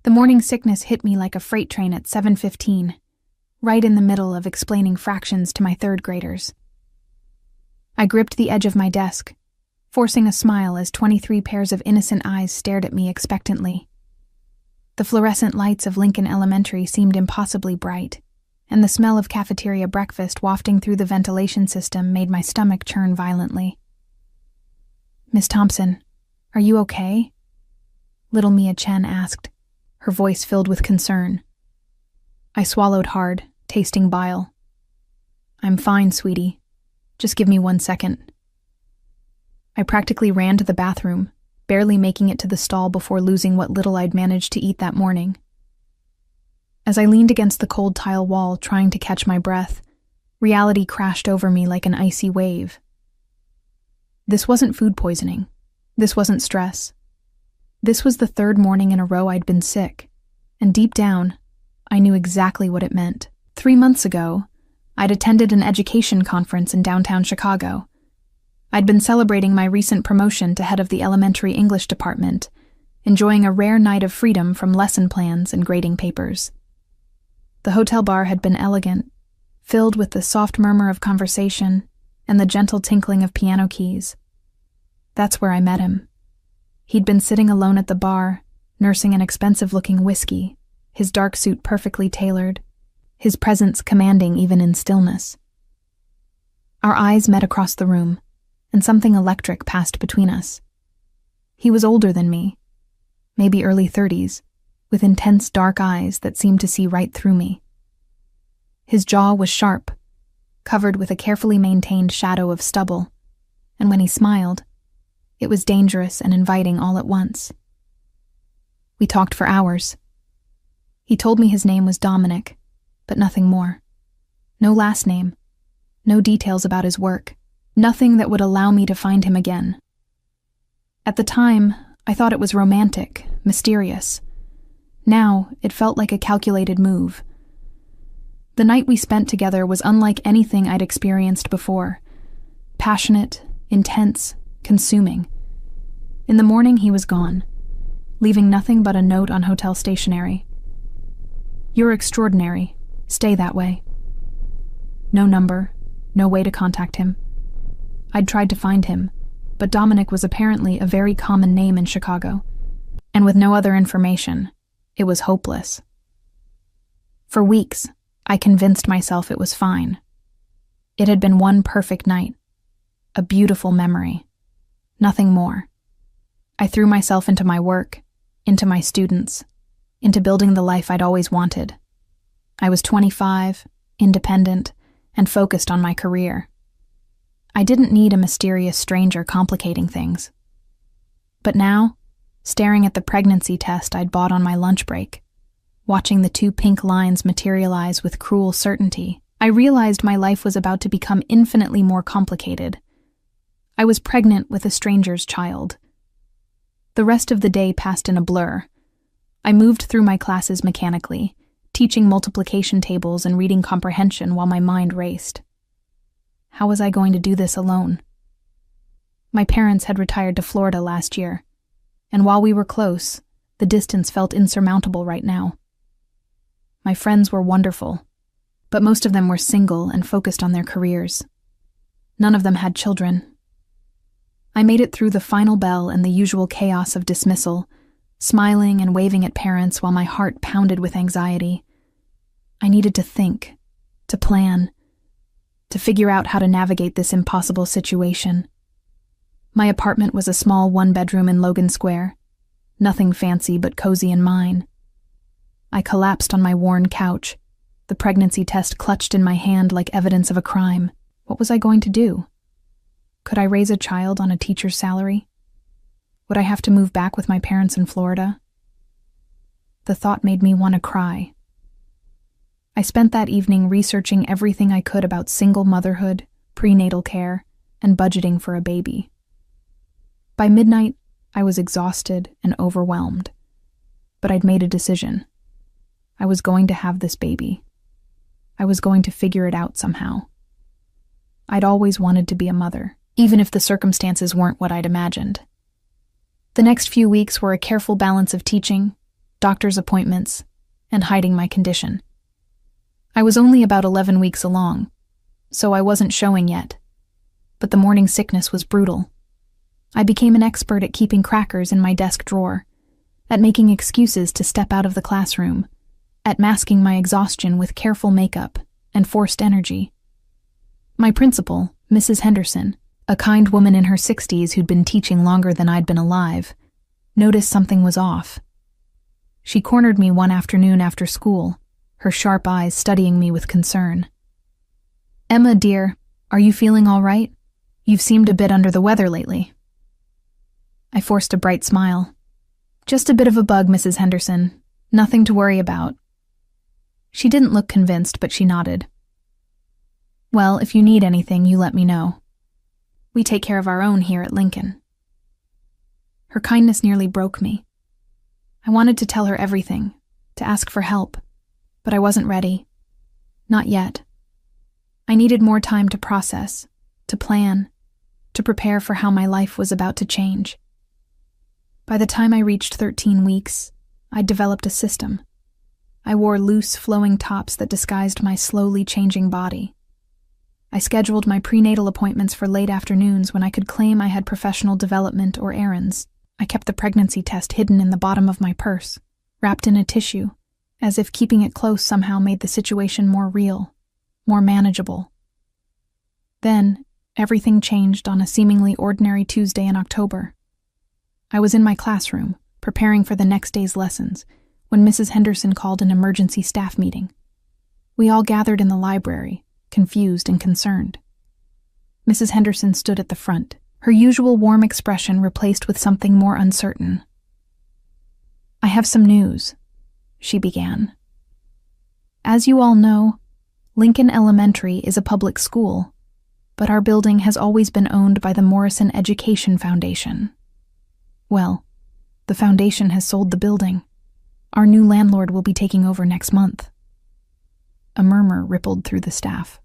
The morning sickness hit me like a freight train at 7:15, right in the middle of explaining fractions to my third graders. I gripped the edge of my desk, forcing a smile as 23 pairs of innocent eyes stared at me expectantly. The fluorescent lights of Lincoln Elementary seemed impossibly bright, and the smell of cafeteria breakfast wafting through the ventilation system made my stomach churn violently. "Miss Thompson, are you okay?" Little Mia Chen asked, her voice filled with concern. I swallowed hard, tasting bile. "I'm fine, sweetie. Just give me 1 second." I practically ran to the bathroom, barely making it to the stall before losing what little I'd managed to eat that morning. As I leaned against the cold tile wall trying to catch my breath, reality crashed over me like an icy wave. This wasn't food poisoning. This wasn't stress. This was the 3rd morning in a row I'd been sick, and deep down, I knew exactly what it meant. 3 months ago, I'd attended an education conference in downtown Chicago. I'd been celebrating my recent promotion to head of the elementary English department, enjoying a rare night of freedom from lesson plans and grading papers. The hotel bar had been elegant, filled with the soft murmur of conversation and the gentle tinkling of piano keys. That's where I met him. He'd been sitting alone at the bar, nursing an expensive-looking whiskey, his dark suit perfectly tailored, his presence commanding even in stillness. Our eyes met across the room, and something electric passed between us. He was older than me, maybe early 30s, with intense dark eyes that seemed to see right through me. His jaw was sharp, covered with a carefully maintained shadow of stubble, and when he smiled, it was dangerous and inviting all at once. We talked for hours. He told me his name was Dominic, but nothing more. No last name, no details about his work, nothing that would allow me to find him again. At the time, I thought it was romantic, mysterious. Now, it felt like a calculated move. The night we spent together was unlike anything I'd experienced before. Passionate, intense, consuming. In the morning, he was gone, leaving nothing but a note on hotel stationery. "You're extraordinary. Stay that way." No number, no way to contact him. I'd tried to find him, but Dominic was apparently a very common name in Chicago, and with no other information, it was hopeless. For weeks, I convinced myself it was fine. It had been one perfect night, a beautiful memory, nothing more. I threw myself into my work, into my students, into building the life I'd always wanted. I was 25, independent, and focused on my career. I didn't need a mysterious stranger complicating things. But now, staring at the pregnancy test I'd bought on my lunch break, watching the 2 pink lines materialize with cruel certainty, I realized my life was about to become infinitely more complicated. I was pregnant with a stranger's child. The rest of the day passed in a blur. I moved through my classes mechanically, teaching multiplication tables and reading comprehension while my mind raced. How was I going to do this alone? My parents had retired to Florida last year, and while we were close, the distance felt insurmountable right now. My friends were wonderful, but most of them were single and focused on their careers. None of them had children. I made it through the final bell and the usual chaos of dismissal, smiling and waving at parents while my heart pounded with anxiety. I needed to think, to plan, to figure out how to navigate this impossible situation. My apartment was a small 1-bedroom in Logan Square, nothing fancy but cozy and mine. I collapsed on my worn couch, the pregnancy test clutched in my hand like evidence of a crime. What was I going to do? Could I raise a child on a teacher's salary? Would I have to move back with my parents in Florida? The thought made me want to cry. I spent that evening researching everything I could about single motherhood, prenatal care, and budgeting for a baby. By midnight, I was exhausted and overwhelmed. But I'd made a decision. I was going to have this baby. I was going to figure it out somehow. I'd always wanted to be a mother, even if the circumstances weren't what I'd imagined. The next few weeks were a careful balance of teaching, doctor's appointments, and hiding my condition. I was only about 11 weeks along, so I wasn't showing yet, but the morning sickness was brutal. I became an expert at keeping crackers in my desk drawer, at making excuses to step out of the classroom, at masking my exhaustion with careful makeup and forced energy. My principal, Mrs. Henderson, a kind woman in her 60s who'd been teaching longer than I'd been alive, noticed something was off. She cornered me one afternoon after school, her sharp eyes studying me with concern. "Emma, dear, are you feeling all right? You've seemed a bit under the weather lately." I forced a bright smile. "Just a bit of a bug, Mrs. Henderson. Nothing to worry about." She didn't look convinced, but she nodded. "Well, if you need anything, you let me know. We take care of our own here at Lincoln." Her kindness nearly broke me. I wanted to tell her everything, to ask for help, but I wasn't ready. Not yet. I needed more time to process, to plan, to prepare for how my life was about to change. By the time I reached 13 weeks, I'd developed a system. I wore loose, flowing tops that disguised my slowly changing body. I scheduled my prenatal appointments for late afternoons when I could claim I had professional development or errands. I kept the pregnancy test hidden in the bottom of my purse, wrapped in a tissue, as if keeping it close somehow made the situation more real, more manageable. Then, everything changed on a seemingly ordinary Tuesday in October. I was in my classroom, preparing for the next day's lessons, when Mrs. Henderson called an emergency staff meeting. We all gathered in the library, confused and concerned. Mrs. Henderson stood at the front, her usual warm expression replaced with something more uncertain. "I have some news," she began. "As you all know, Lincoln Elementary is a public school, but our building has always been owned by the Morrison Education Foundation. Well, the foundation has sold the building. Our new landlord will be taking over next month." A murmur rippled through the staff.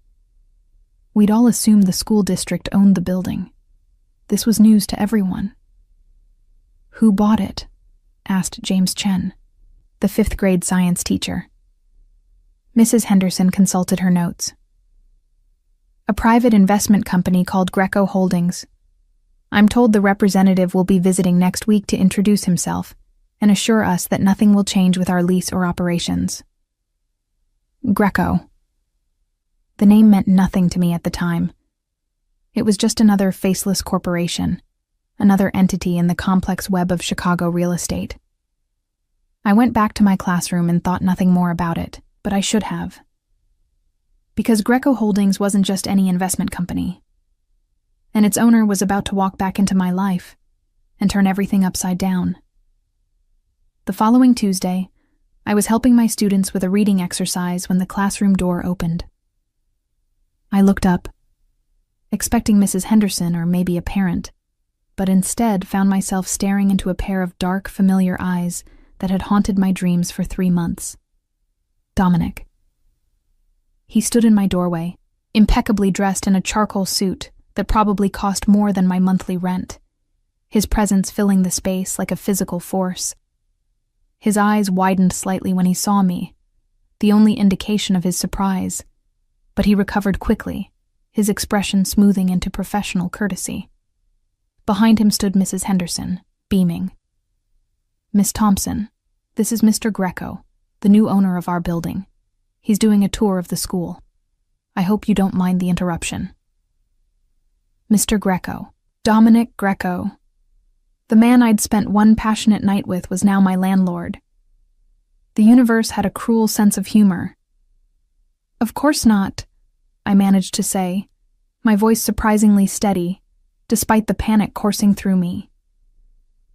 We'd all assumed the school district owned the building. This was news to everyone. "Who bought it?" asked James Chen, the 5th grade science teacher. Mrs. Henderson consulted her notes. "A private investment company called Greco Holdings. I'm told the representative will be visiting next week to introduce himself and assure us that nothing will change with our lease or operations." Greco. The name meant nothing to me at the time. It was just another faceless corporation, another entity in the complex web of Chicago real estate. I went back to my classroom and thought nothing more about it, but I should have. Because Greco Holdings wasn't just any investment company, and its owner was about to walk back into my life and turn everything upside down. The following Tuesday, I was helping my students with a reading exercise when the classroom door opened. I looked up, expecting Mrs. Henderson or maybe a parent, but instead found myself staring into a pair of dark, familiar eyes that had haunted my dreams for 3 months. Dominic. He stood in my doorway, impeccably dressed in a charcoal suit that probably cost more than my monthly rent, his presence filling the space like a physical force. His eyes widened slightly when he saw me, the only indication of his surprise, but he recovered quickly, his expression smoothing into professional courtesy. Behind him stood Mrs. Henderson, beaming. "Miss Thompson, this is Mr. Greco, the new owner of our building. He's doing a tour of the school. I hope you don't mind the interruption." Mr. Greco, Dominic Greco. The man I'd spent one passionate night with was now my landlord. The universe had a cruel sense of humor. "Of course not," I managed to say, my voice surprisingly steady, despite the panic coursing through me.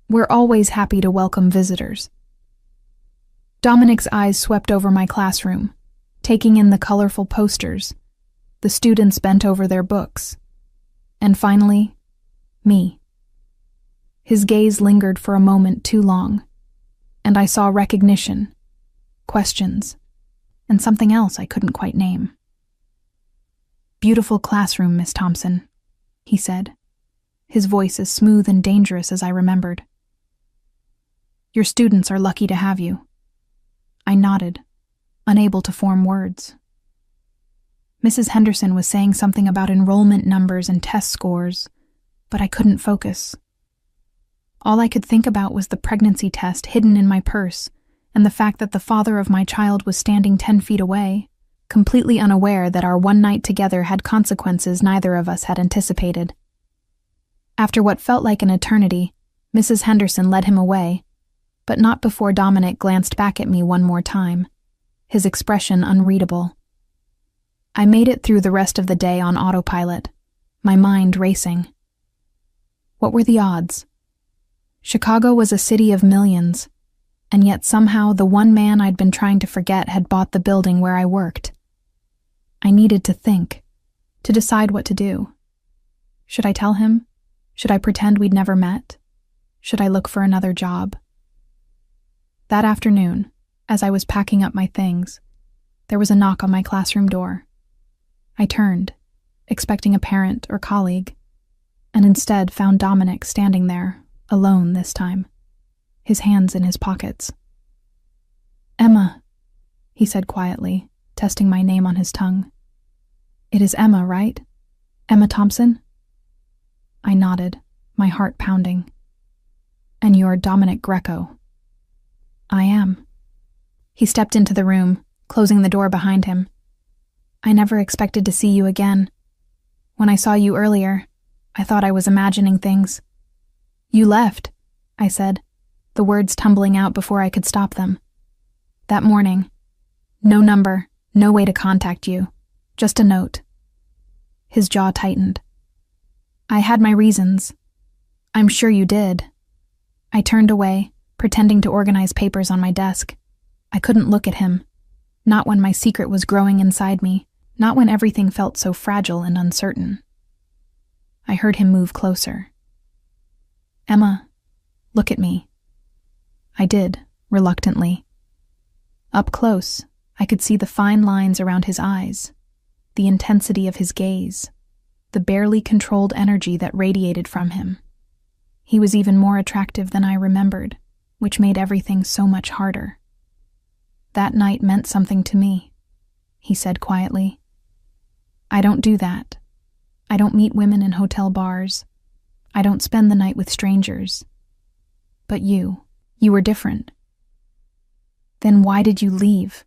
"We're always happy to welcome visitors." Dominic's eyes swept over my classroom, taking in the colorful posters, the students bent over their books, and finally, me. His gaze lingered for a moment too long, and I saw recognition, questions, and something else I couldn't quite name. "Beautiful classroom, Miss Thompson," he said, his voice as smooth and dangerous as I remembered. "Your students are lucky to have you. I nodded, unable to form words. Mrs. Henderson was saying something about enrollment numbers and test scores, but I couldn't focus. All I could think about was the pregnancy test hidden in my purse and the fact that the father of my child was standing 10 feet away, completely unaware that our one night together had consequences neither of us had anticipated. After what felt like an eternity, Mrs. Henderson led him away, but not before Dominic glanced back at me one more time, his expression unreadable. I made it through the rest of the day on autopilot, my mind racing. What were the odds? Chicago was a city of millions, and yet somehow the one man I'd been trying to forget had bought the building where I worked. I needed to think, to decide what to do. Should I tell him? Should I pretend we'd never met? Should I look for another job? That afternoon, as I was packing up my things, there was a knock on my classroom door. I turned, expecting a parent or colleague, and instead found Dominic standing there, alone this time, his hands in his pockets. "Emma," he said quietly, testing my name on his tongue. "It is Emma, right? Emma Thompson?" I nodded, my heart pounding. "And you're Dominic Greco?" "I am." He stepped into the room, closing the door behind him. "I never expected to see you again. When I saw you earlier, I thought I was imagining things." "You left," I said, the words tumbling out before I could stop them. "That morning. No number, no way to contact you. Just a note." His jaw tightened. "I had my reasons. I'm sure you did." I turned away, pretending to organize papers on my desk. I couldn't look at him, not when my secret was growing inside me, not when everything felt so fragile and uncertain. I heard him move closer. "Emma, look at me." I did, reluctantly. Up close, I could see the fine lines around his eyes, the intensity of his gaze, the barely controlled energy that radiated from him. He was even more attractive than I remembered, which made everything so much harder. "That night meant something to me," he said quietly. "I don't do that. I don't meet women in hotel bars. I don't spend the night with strangers. But you were different." "Then why did you leave?"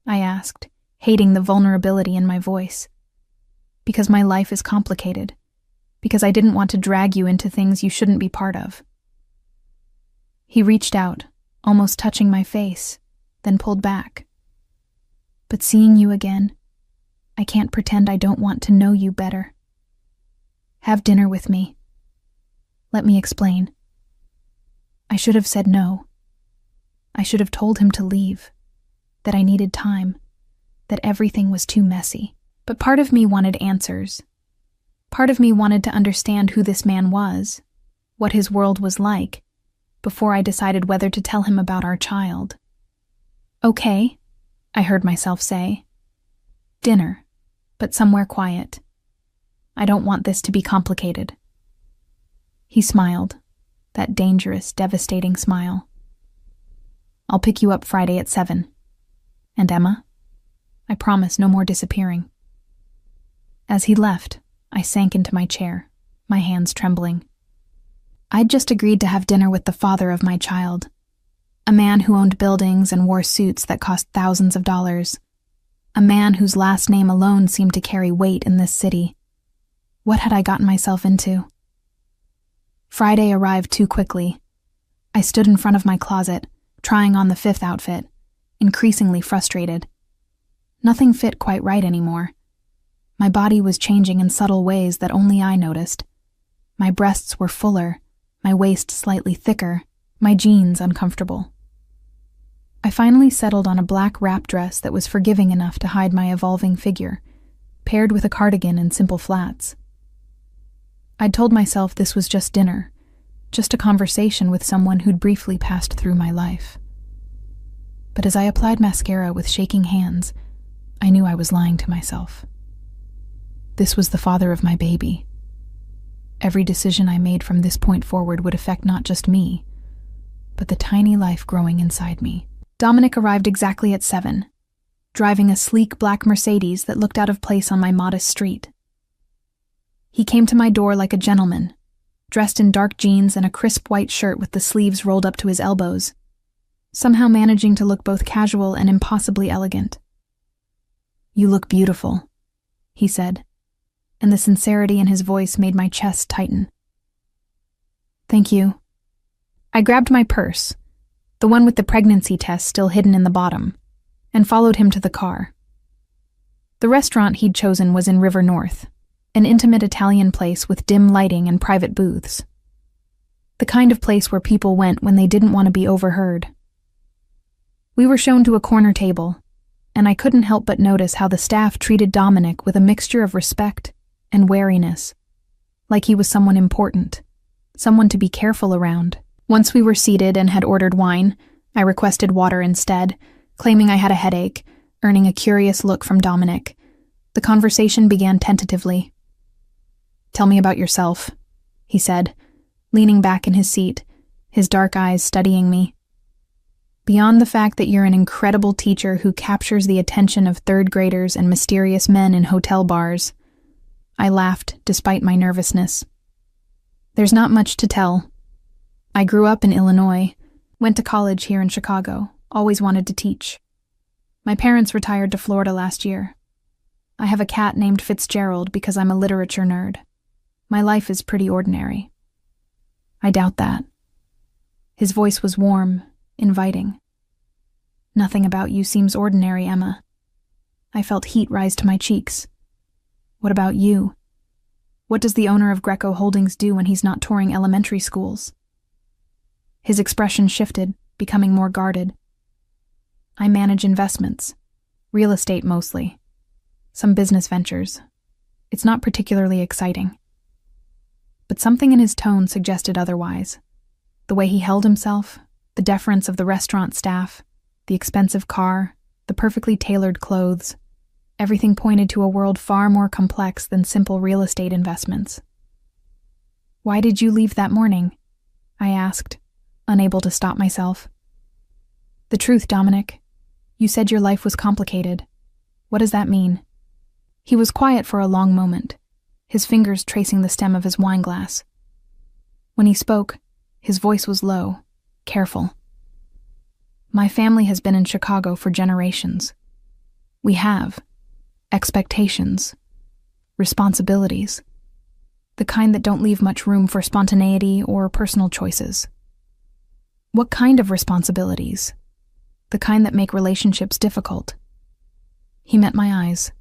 I asked, hating the vulnerability in my voice. "Because my life is complicated. Because I didn't want to drag you into things you shouldn't be part of." He reached out, almost touching my face, then pulled back. "But seeing you again, I can't pretend I don't want to know you better. Have dinner with me. Let me explain. I should have said no. I should have told him to leave, that I needed time, that everything was too messy. But part of me wanted answers. Part of me wanted to understand who this man was, what his world was like, before I decided whether to tell him about our child. "Okay," I heard myself say. "Dinner, but somewhere quiet. I don't want this to be complicated." He smiled, that dangerous, devastating smile. "I'll pick you up Friday at 7. And Emma, I promise no more disappearing." As he left, I sank into my chair, my hands trembling. I'd just agreed to have dinner with the father of my child, a man who owned buildings and wore suits that cost thousands of dollars, a man whose last name alone seemed to carry weight in this city. What had I gotten myself into? Friday arrived too quickly. I stood in front of my closet, trying on the 5th outfit, increasingly frustrated. Nothing fit quite right anymore. My body was changing in subtle ways that only I noticed. My breasts were fuller, my waist slightly thicker, my jeans uncomfortable. I finally settled on a black wrap dress that was forgiving enough to hide my evolving figure, paired with a cardigan and simple flats. I'd told myself this was just dinner, just a conversation with someone who'd briefly passed through my life. But as I applied mascara with shaking hands, I knew I was lying to myself. This was the father of my baby. Every decision I made from this point forward would affect not just me, but the tiny life growing inside me. Dominic arrived exactly at 7, driving a sleek black Mercedes that looked out of place on my modest street. He came to my door like a gentleman, dressed in dark jeans and a crisp white shirt with the sleeves rolled up to his elbows, somehow managing to look both casual and impossibly elegant. "You look beautiful," he said, and the sincerity in his voice made my chest tighten. "Thank you." I grabbed my purse, the one with the pregnancy test still hidden in the bottom, and followed him to the car. The restaurant he'd chosen was in River North, an intimate Italian place with dim lighting and private booths. The kind of place where people went when they didn't want to be overheard. We were shown to a corner table, and I couldn't help but notice how the staff treated Dominic with a mixture of respect and wariness, like he was someone important, someone to be careful around. Once we were seated and had ordered wine, I requested water instead, claiming I had a headache, earning a curious look from Dominic. The conversation began tentatively. "Tell me about yourself," he said, leaning back in his seat, his dark eyes studying me. "Beyond the fact that you're an incredible teacher who captures the attention of third graders and mysterious men in hotel bars." I laughed despite my nervousness. "There's not much to tell. I grew up in Illinois, went to college here in Chicago, always wanted to teach. My parents retired to Florida last year. I have a cat named Fitzgerald because I'm a literature nerd. My life is pretty ordinary." "I doubt that." His voice was warm, inviting. "Nothing about you seems ordinary, Emma." I felt heat rise to my cheeks. "What about you? What does the owner of Greco Holdings do when he's not touring elementary schools?" His expression shifted, becoming more guarded. "I manage investments. Real estate mostly. Some business ventures. It's not particularly exciting." But something in his tone suggested otherwise. The way he held himself, the deference of the restaurant staff, the expensive car, the perfectly tailored clothes, everything pointed to a world far more complex than simple real estate investments. "Why did you leave that morning?" I asked, unable to stop myself. "The truth, Dominic. You said your life was complicated. What does that mean?" He was quiet for a long moment, his fingers tracing the stem of his wine glass. When he spoke, his voice was low, careful. "My family has been in Chicago for generations. We have expectations, responsibilities, the kind that don't leave much room for spontaneity or personal choices." "What kind of responsibilities?" "The kind that make relationships difficult." He met my eyes.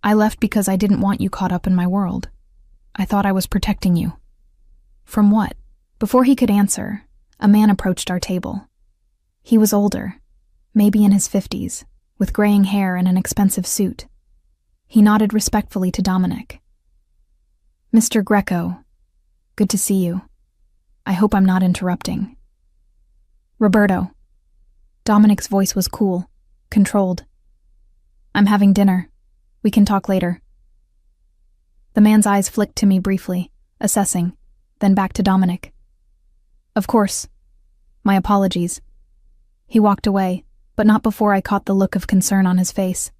"I left because I didn't want you caught up in my world. I thought I was protecting you." "From what?" Before he could answer, a man approached our table. He was older, maybe in his 50s, with graying hair and an expensive suit. He nodded respectfully to Dominic. "Mr. Greco, good to see you. I hope I'm not interrupting." "Roberto." Dominic's voice was cool, controlled. "I'm having dinner. We can talk later." The man's eyes flicked to me briefly, assessing, then back to Dominic. "Of course. My apologies." He walked away, but not before I caught the look of concern on his face.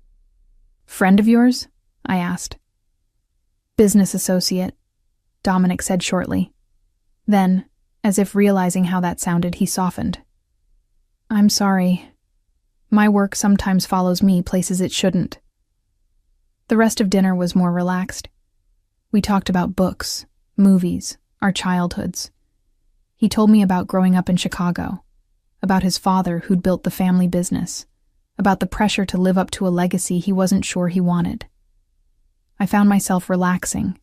"Friend of yours?" I asked. "Business associate," Dominic said shortly. Then, as if realizing how that sounded, he softened. "I'm sorry. My work sometimes follows me places it shouldn't." The rest of dinner was more relaxed. We talked about books, movies, our childhoods. He told me about growing up in Chicago, about his father who'd built the family business, about the pressure to live up to a legacy he wasn't sure he wanted. I found myself relaxing,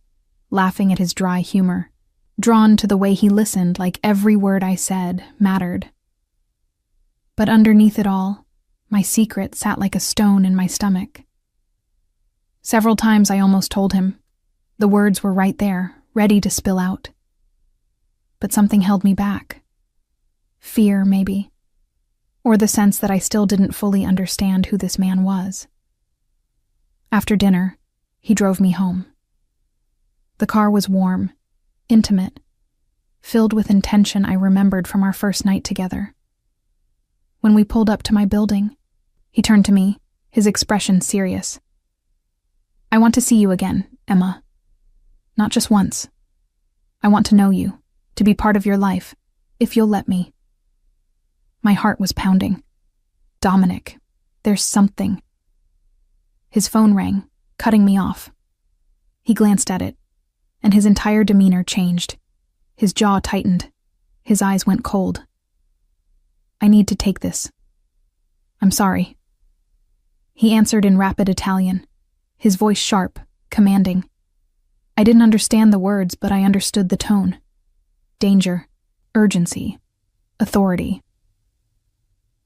laughing at his dry humor, drawn to the way he listened like every word I said mattered. But underneath it all, my secret sat like a stone in my stomach. Several times I almost told him. The words were right there, ready to spill out. But something held me back. Fear, maybe. Or the sense that I still didn't fully understand who this man was. After dinner, he drove me home. The car was warm, intimate, filled with intention I remembered from our first night together. When we pulled up to my building, he turned to me, his expression serious. I want to see you again, Emma. Not just once. I want to know you, to be part of your life, if you'll let me. My heart was pounding. Dominic, there's something. His phone rang, cutting me off. He glanced at it, and his entire demeanor changed. His jaw tightened. His eyes went cold. I need to take this. I'm sorry. He answered in rapid Italian, his voice sharp, commanding. I didn't understand the words, but I understood the tone. Danger, urgency, authority.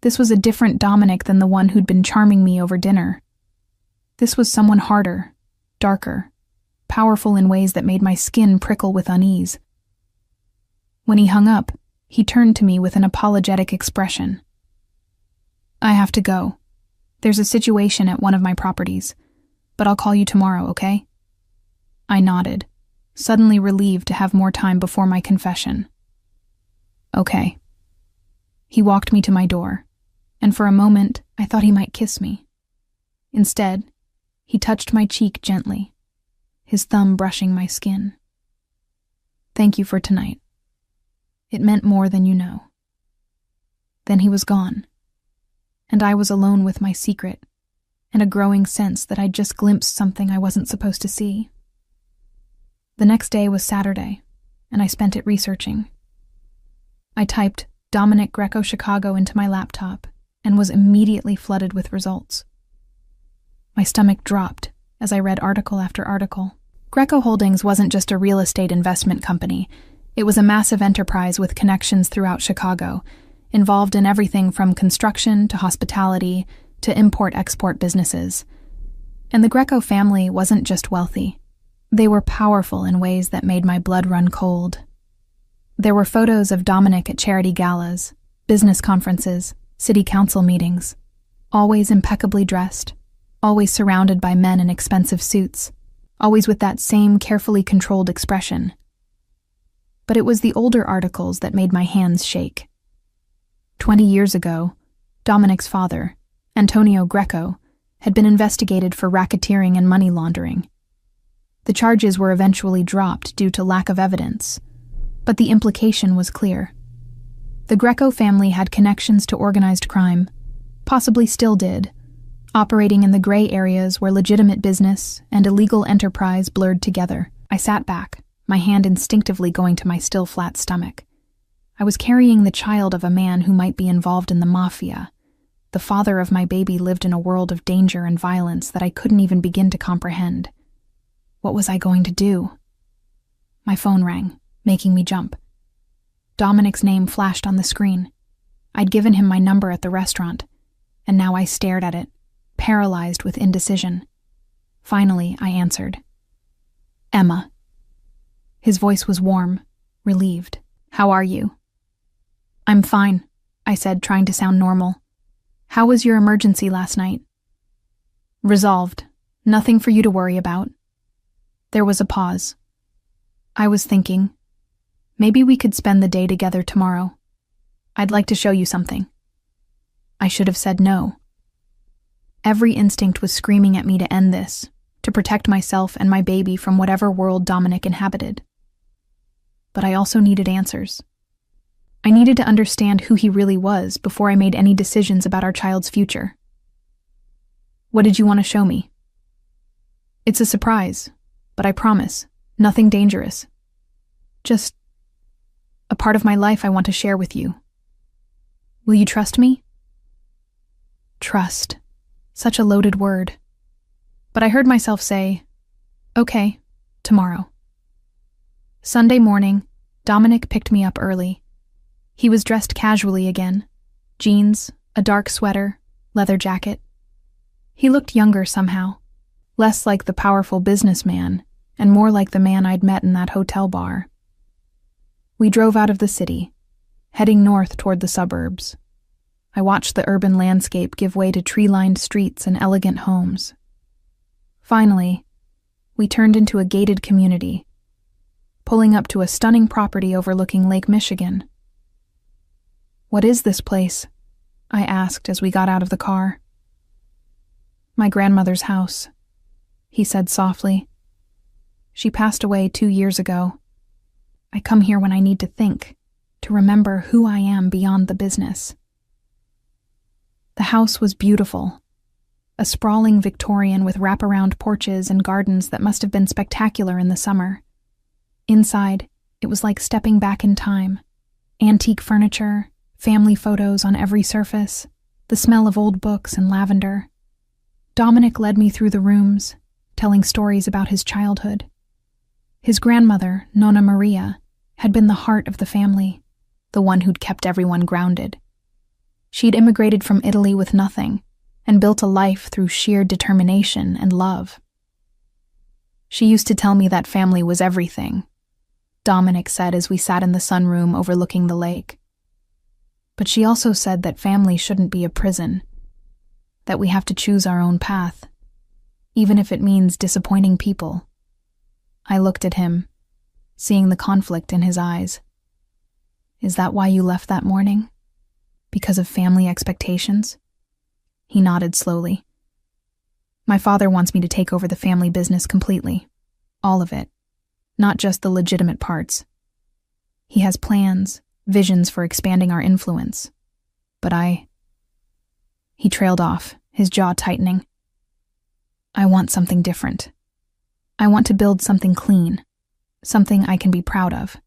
This was a different Dominic than the one who'd been charming me over dinner. This was someone harder, darker, powerful in ways that made my skin prickle with unease. When he hung up, he turned to me with an apologetic expression. I have to go. There's a situation at one of my properties, but I'll call you tomorrow, okay? I nodded, suddenly relieved to have more time before my confession. Okay. He walked me to my door, and for a moment I thought he might kiss me. Instead, he touched my cheek gently, his thumb brushing my skin. Thank you for tonight. It meant more than you know. Then he was gone, and I was alone with my secret, and a growing sense that I'd just glimpsed something I wasn't supposed to see. The next day was Saturday, and I spent it researching. I typed Dominic Greco Chicago into my laptop and was immediately flooded with results. My stomach dropped as I read article after article. Greco Holdings wasn't just a real estate investment company. It was a massive enterprise with connections throughout Chicago, involved in everything from construction to hospitality to import-export businesses. And the Greco family wasn't just wealthy. They were powerful in ways that made my blood run cold. There were photos of Dominic at charity galas, business conferences, city council meetings, always impeccably dressed, always surrounded by men in expensive suits, always with that same carefully controlled expression. But it was the older articles that made my hands shake. 20 years ago, Dominic's father, Antonio Greco, had been investigated for racketeering and money laundering. The charges were eventually dropped due to lack of evidence, but the implication was clear. The Greco family had connections to organized crime, possibly still did, operating in the gray areas where legitimate business and illegal enterprise blurred together. I sat back, my hand instinctively going to my still flat stomach. I was carrying the child of a man who might be involved in the Mafia. The father of my baby lived in a world of danger and violence that I couldn't even begin to comprehend. What was I going to do? My phone rang, making me jump. Dominic's name flashed on the screen. I'd given him my number at the restaurant, and now I stared at it, paralyzed with indecision. Finally, I answered. Emma. His voice was warm, relieved. How are you? I'm fine, I said, trying to sound normal. How was your emergency last night? Resolved. Nothing for you to worry about. There was a pause. I was thinking, maybe we could spend the day together tomorrow. I'd like to show you something. I should have said no. Every instinct was screaming at me to end this, to protect myself and my baby from whatever world Dominic inhabited. But I also needed answers. I needed to understand who he really was before I made any decisions about our child's future. What did you want to show me? It's a surprise, but I promise, nothing dangerous. Just a part of my life I want to share with you. Will you trust me? Trust. Such a loaded word. But I heard myself say, okay, tomorrow. Sunday morning, Dominic picked me up early. He was dressed casually again. Jeans, a dark sweater, leather jacket. He looked younger somehow, less like the powerful businessman and more like the man I'd met in that hotel bar. We drove out of the city, heading north toward the suburbs. I watched the urban landscape give way to tree-lined streets and elegant homes. Finally, we turned into a gated community, pulling up to a stunning property overlooking Lake Michigan. What is this place? I asked as we got out of the car. My grandmother's house, he said softly. She passed away 2 years ago. I come here when I need to think, to remember who I am beyond the business. The house was beautiful, a sprawling Victorian with wraparound porches and gardens that must have been spectacular in the summer. Inside, it was like stepping back in time. Antique furniture, family photos on every surface, the smell of old books and lavender. Dominic led me through the rooms, telling stories about his childhood. His grandmother, Nonna Maria, had been the heart of the family, the one who'd kept everyone grounded. She'd immigrated from Italy with nothing and built a life through sheer determination and love. She used to tell me that family was everything, Dominic said as we sat in the sunroom overlooking the lake. But she also said that family shouldn't be a prison, that we have to choose our own path, even if it means disappointing people. I looked at him, seeing the conflict in his eyes. Is that why you left that morning? Because of family expectations? He nodded slowly. My father wants me to take over the family business completely. All of it. Not just the legitimate parts. He has plans, visions for expanding our influence. But He trailed off, his jaw tightening. I want something different. I want to build something clean, something I can be proud of.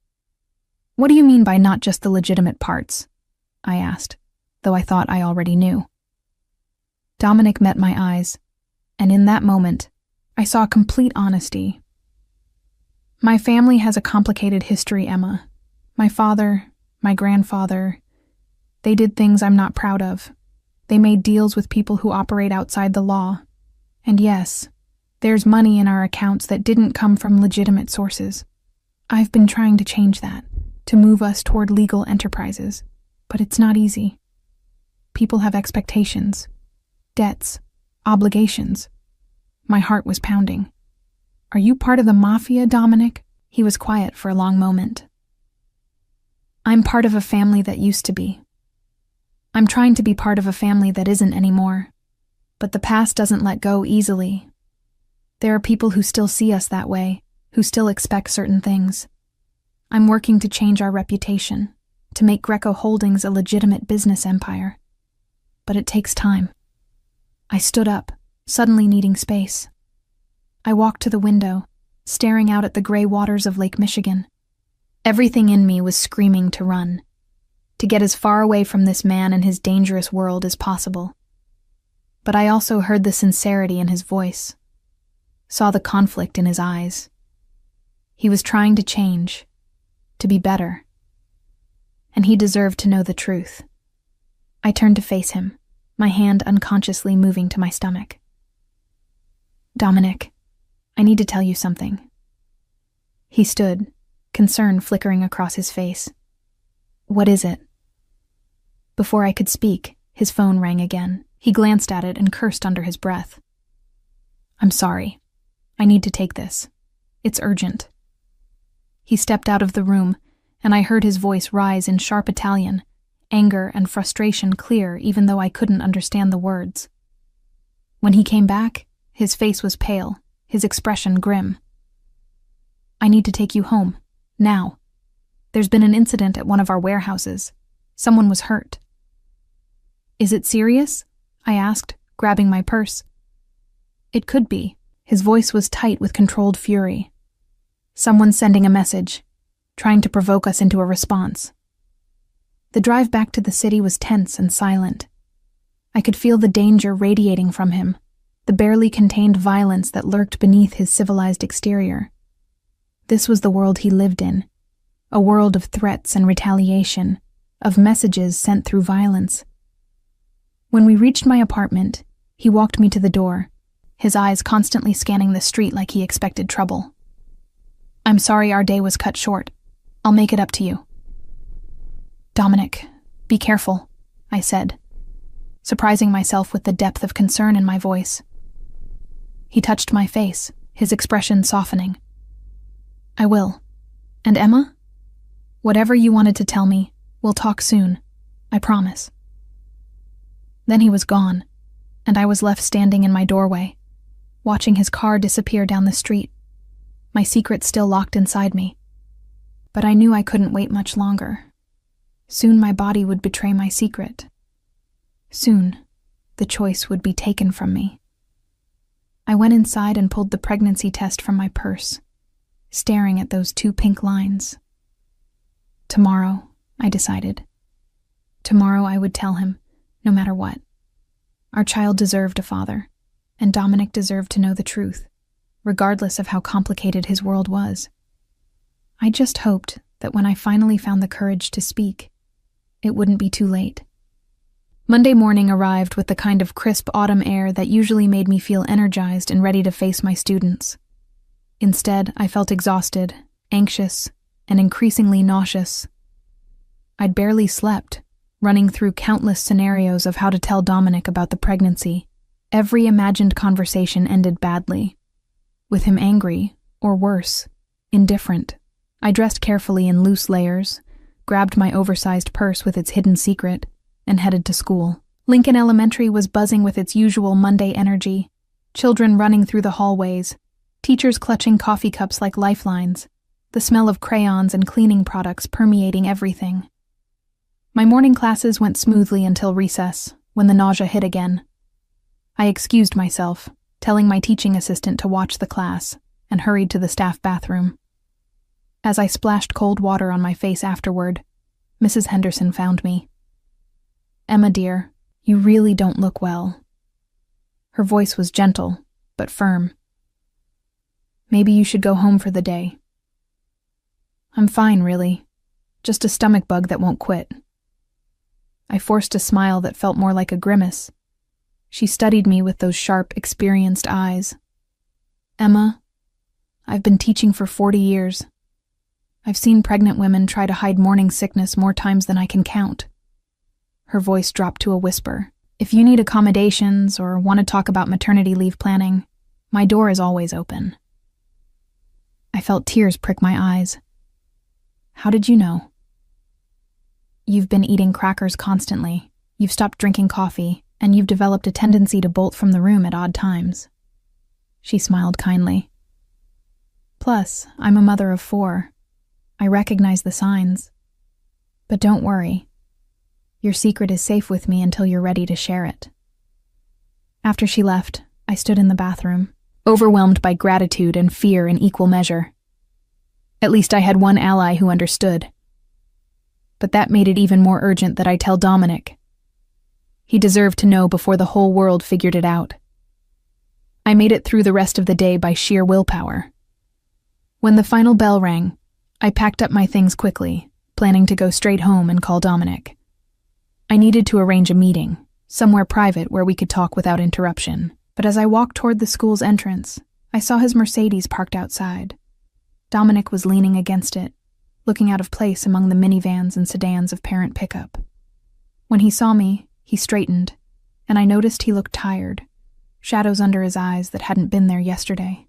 What do you mean by not just the legitimate parts? I asked, though I thought I already knew. Dominic met my eyes, and in that moment, I saw complete honesty. My family has a complicated history, Emma. My father, my grandfather, they did things I'm not proud of. They made deals with people who operate outside the law. And yes, there's money in our accounts that didn't come from legitimate sources. I've been trying to change that, to move us toward legal enterprises, but it's not easy. People have expectations, debts, obligations. My heart was pounding. Are you part of the Mafia, Dominic? He was quiet for a long moment. I'm part of a family that used to be. I'm trying to be part of a family that isn't anymore. But the past doesn't let go easily. There are people who still see us that way, who still expect certain things. I'm working to change our reputation, to make Greco Holdings a legitimate business empire. But it takes time. I stood up, suddenly needing space. I walked to the window, staring out at the gray waters of Lake Michigan. Everything in me was screaming to run, to get as far away from this man and his dangerous world as possible. But I also heard the sincerity in his voice, saw the conflict in his eyes. He was trying to change, to be better. And he deserved to know the truth. I turned to face him, my hand unconsciously moving to my stomach. Dominic, I need to tell you something. He stood, concern flickering across his face. What is it? Before I could speak, his phone rang again. He glanced at it and cursed under his breath. I'm sorry. I need to take this. It's urgent. He stepped out of the room, and I heard his voice rise in sharp Italian, anger and frustration clear even though I couldn't understand the words. When he came back, his face was pale, his expression grim. I need to take you home, now. There's been an incident at one of our warehouses. Someone was hurt. Is it serious? I asked, grabbing my purse. It could be. His voice was tight with controlled fury. Someone's sending a message, trying to provoke us into a response. The drive back to the city was tense and silent. I could feel the danger radiating from him, the barely contained violence that lurked beneath his civilized exterior. This was the world he lived in, a world of threats and retaliation, of messages sent through violence. When we reached my apartment, he walked me to the door, his eyes constantly scanning the street like he expected trouble. I'm sorry our day was cut short. I'll make it up to you. Dominic, be careful, I said, surprising myself with the depth of concern in my voice. He touched my face, his expression softening. I will. And Emma? Whatever you wanted to tell me, we'll talk soon. I promise. Then he was gone, and I was left standing in my doorway, watching his car disappear down the street, my secret still locked inside me. But I knew I couldn't wait much longer. Soon my body would betray my secret. Soon, the choice would be taken from me. I went inside and pulled the pregnancy test from my purse, staring at those 2 pink lines. Tomorrow, I decided. Tomorrow I would tell him, no matter what. Our child deserved a father, and Dominic deserved to know the truth, regardless of how complicated his world was. I just hoped that when I finally found the courage to speak, it wouldn't be too late. Monday morning arrived with the kind of crisp autumn air that usually made me feel energized and ready to face my students. Instead, I felt exhausted, anxious, and increasingly nauseous. I'd barely slept, running through countless scenarios of how to tell Dominic about the pregnancy. Every imagined conversation ended badly, with him angry, or worse, indifferent. I dressed carefully in loose layers, grabbed my oversized purse with its hidden secret, and headed to school. Lincoln Elementary was buzzing with its usual Monday energy, children running through the hallways, teachers clutching coffee cups like lifelines, the smell of crayons and cleaning products permeating everything. My morning classes went smoothly until recess, when the nausea hit again. I excused myself, telling my teaching assistant to watch the class, and hurried to the staff bathroom. As I splashed cold water on my face afterward, Mrs. Henderson found me. "Emma, dear, you really don't look well." Her voice was gentle, but firm. "Maybe you should go home for the day." "I'm fine, really. Just a stomach bug that won't quit." I forced a smile that felt more like a grimace. She studied me with those sharp, experienced eyes. "Emma, I've been teaching for 40 years. I've seen pregnant women try to hide morning sickness more times than I can count." Her voice dropped to a whisper. "If you need accommodations or want to talk about maternity leave planning, my door is always open." I felt tears prick my eyes. "How did you know?" "You've been eating crackers constantly, you've stopped drinking coffee, and you've developed a tendency to bolt from the room at odd times." She smiled kindly. "Plus, I'm a mother of 4. I recognize the signs. But don't worry. Your secret is safe with me until you're ready to share it." After she left, I stood in the bathroom, overwhelmed by gratitude and fear in equal measure. At least I had one ally who understood. But that made it even more urgent that I tell Dominic. He deserved to know before the whole world figured it out. I made it through the rest of the day by sheer willpower. When the final bell rang, I packed up my things quickly, planning to go straight home and call Dominic. I needed to arrange a meeting, somewhere private where we could talk without interruption. But as I walked toward the school's entrance, I saw his Mercedes parked outside. Dominic was leaning against it, looking out of place among the minivans and sedans of parent pickup. When he saw me, he straightened, and I noticed he looked tired, shadows under his eyes that hadn't been there yesterday.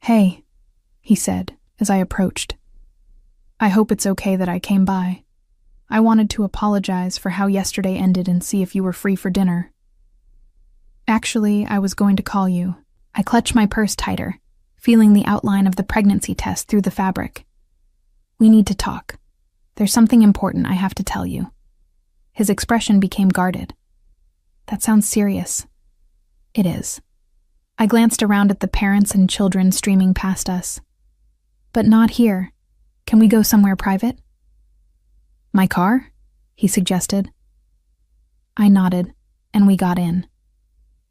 "Hey," he said as I approached. "I hope it's okay that I came by. I wanted to apologize for how yesterday ended and see if you were free for dinner." "Actually, I was going to call you." I clutched my purse tighter, feeling the outline of the pregnancy test through the fabric. "We need to talk. There's something important I have to tell you." His expression became guarded. "That sounds serious." "It is." I glanced around at the parents and children streaming past us. "But not here. Can we go somewhere private?" "My car?" he suggested. I nodded, and we got in.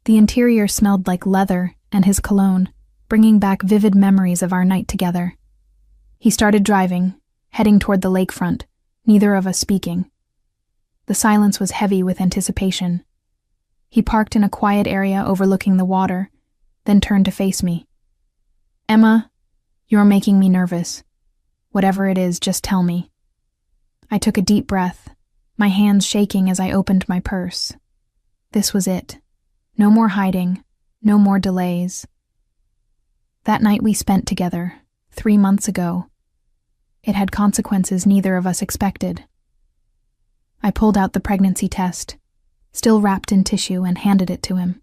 The interior smelled like leather and his cologne, bringing back vivid memories of our night together. He started driving, heading toward the lakefront, neither of us speaking. The silence was heavy with anticipation. He parked in a quiet area overlooking the water, then turned to face me. "Emma, you're making me nervous. Whatever it is, just tell me." I took a deep breath, my hands shaking as I opened my purse. This was it. No more hiding, no more delays. That night we spent together, 3 months ago. It had consequences neither of us expected. I pulled out the pregnancy test, still wrapped in tissue, and handed it to him.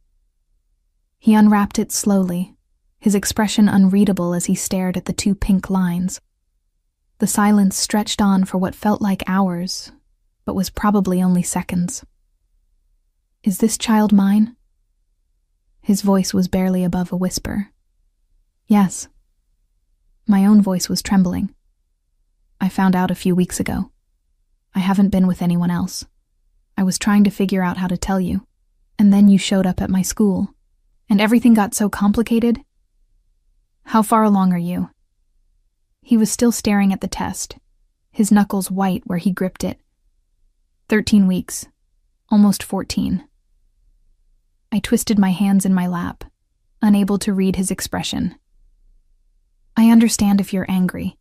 He unwrapped it slowly, his expression unreadable as he stared at the 2 pink lines. The silence stretched on for what felt like hours, but was probably only seconds. "Is this child mine?" His voice was barely above a whisper. "Yes." My own voice was trembling. "I found out a few weeks ago. I haven't been with anyone else. I was trying to figure out how to tell you, and then you showed up at my school, and everything got so complicated." "How far along are you?" He was still staring at the test, his knuckles white where he gripped it. 13 weeks, almost 14. I twisted my hands in my lap, unable to read his expression. "I understand if you're angry.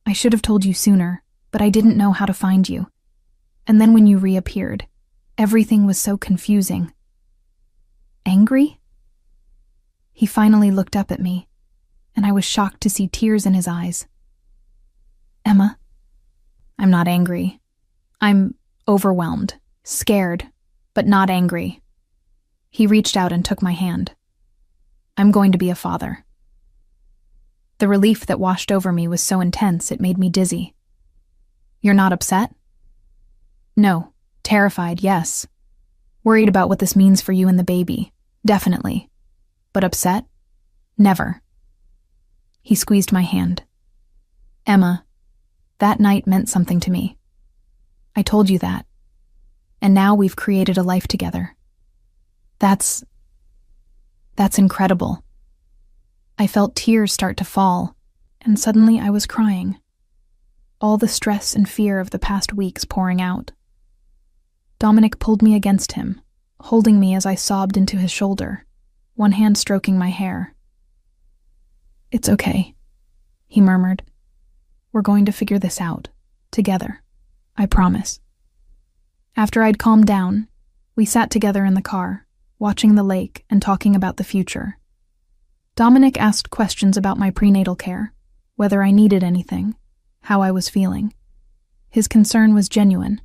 I should have told you sooner, but I didn't know how to find you. And then when you reappeared, everything was so confusing." "Angry?" He finally looked up at me, and I was shocked to see tears in his eyes. "Emma, I'm not angry. I'm overwhelmed, scared, but not angry." He reached out and took my hand. "I'm going to be a father." The relief that washed over me was so intense it made me dizzy. "You're not upset?" "No. Terrified, yes. Worried about what this means for you and the baby, definitely. But upset? Never." He squeezed my hand. "Emma, that night meant something to me. I told you that. And now we've created a life together. That's incredible." I felt tears start to fall, and suddenly I was crying. All the stress and fear of the past weeks pouring out. Dominic pulled me against him, holding me as I sobbed into his shoulder, one hand stroking my hair. "It's okay," he murmured. "We're going to figure this out, together. I promise." After I'd calmed down, we sat together in the car, watching the lake and talking about the future. Dominic asked questions about my prenatal care, whether I needed anything, how I was feeling. His concern was genuine,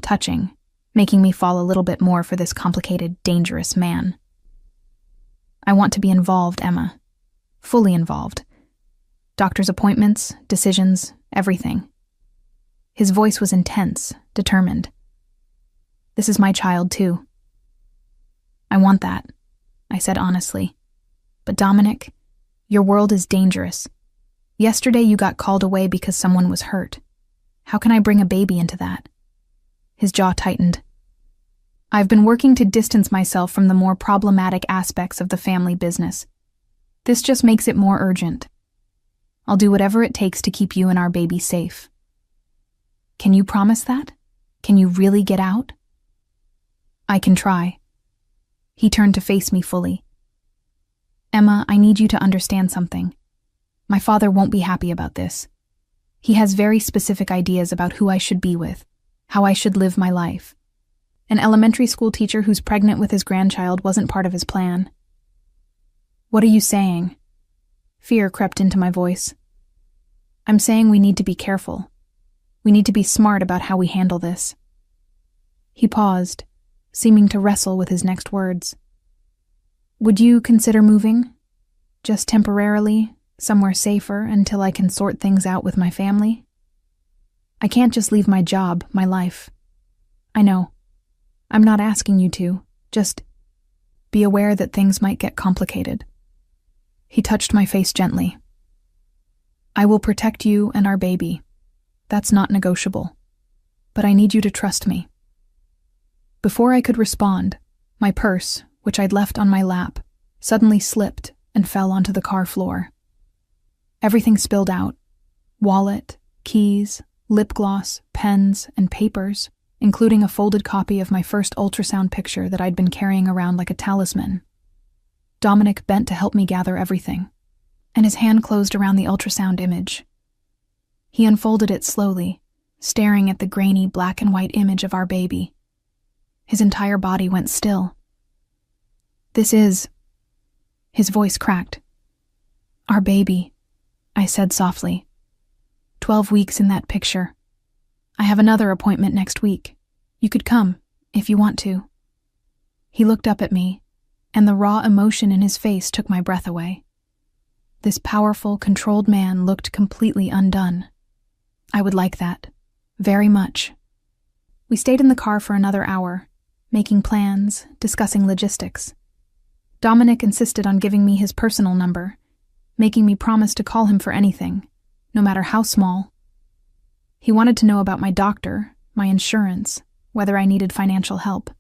touching, making me fall a little bit more for this complicated, dangerous man. "I want to be involved, Emma. Fully involved. Doctor's appointments, decisions, everything." His voice was intense, determined. "This is my child, too." "I want that," I said honestly. "But Dominic, your world is dangerous. Yesterday you got called away because someone was hurt. How can I bring a baby into that?" His jaw tightened. "I've been working to distance myself from the more problematic aspects of the family business. This just makes it more urgent. I'll do whatever it takes to keep you and our baby safe." "Can you promise that? Can you really get out?" "I can try." He turned to face me fully. "Emma, I need you to understand something. My father won't be happy about this. He has very specific ideas about who I should be with, how I should live my life. An elementary school teacher who's pregnant with his grandchild wasn't part of his plan." "What are you saying?" Fear crept into my voice. "I'm saying we need to be careful. We need to be smart about how we handle this." He paused, seeming to wrestle with his next words. "Would you consider moving? Just temporarily, somewhere safer until I can sort things out with my family? I can't just leave my job, my life. I know. I'm not asking you to. Just be aware that things might get complicated." He touched my face gently. "I will protect you and our baby. That's not negotiable. But I need you to trust me." Before I could respond, my purse, which I'd left on my lap, suddenly slipped and fell onto the car floor. Everything spilled out: wallet, keys, lip gloss, pens, and papers, including a folded copy of my first ultrasound picture that I'd been carrying around like a talisman. Dominic bent to help me gather everything, and his hand closed around the ultrasound image. He unfolded it slowly, staring at the grainy black and white image of our baby. His entire body went still. "This is..." His voice cracked. "Our baby," I said softly. 12 weeks in that picture. I have another appointment next week. You could come, if you want to." He looked up at me, and the raw emotion in his face took my breath away. This powerful, controlled man looked completely undone. I would like that. Very much. We stayed in the car for another hour, making plans, discussing logistics. Dominic insisted on giving me his personal number, making me promise to call him for anything, no matter how small. He wanted to know about my doctor, my insurance, whether I needed financial help.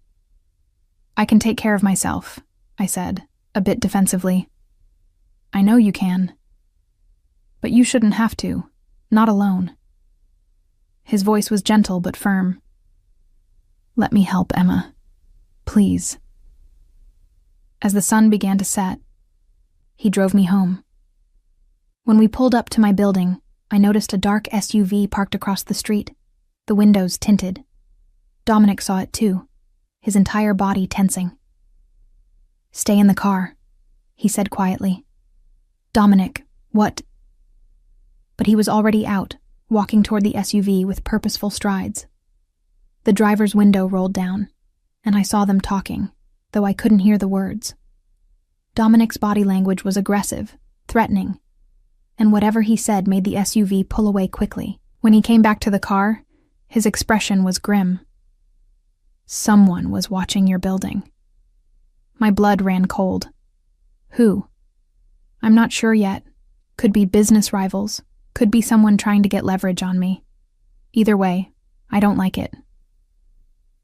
I can take care of myself, I said, a bit defensively. I know you can. But you shouldn't have to, not alone. His voice was gentle but firm. Let me help, Emma. Please. As the sun began to set, he drove me home. When we pulled up to my building, I noticed a dark SUV parked across the street, the windows tinted. Dominic saw it too, his entire body tensing. Stay in the car, he said quietly. Dominic, what? But he was already out, walking toward the SUV with purposeful strides. The driver's window rolled down, and I saw them talking, though I couldn't hear the words. Dominic's body language was aggressive, threatening, and whatever he said made the SUV pull away quickly. When he came back to the car, his expression was grim. Someone was watching your building. My blood ran cold. Who? I'm not sure yet. Could be business rivals. Could be someone trying to get leverage on me. Either way, I don't like it.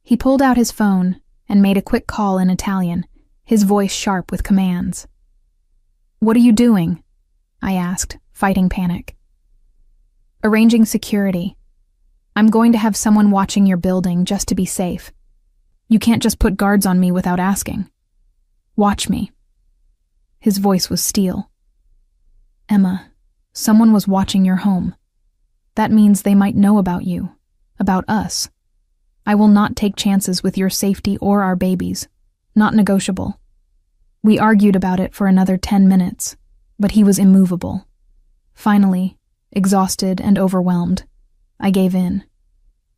He pulled out his phone and made a quick call in Italian, his voice sharp with commands. What are you doing? I asked, fighting panic. Arranging security. I'm going to have someone watching your building just to be safe. You can't just put guards on me without asking. Watch me. His voice was steel. Emma, someone was watching your home. That means they might know about you, about us. I will not take chances with your safety or our babies. Not negotiable. We argued about it for another 10 minutes, but he was immovable. Finally, exhausted and overwhelmed, I gave in.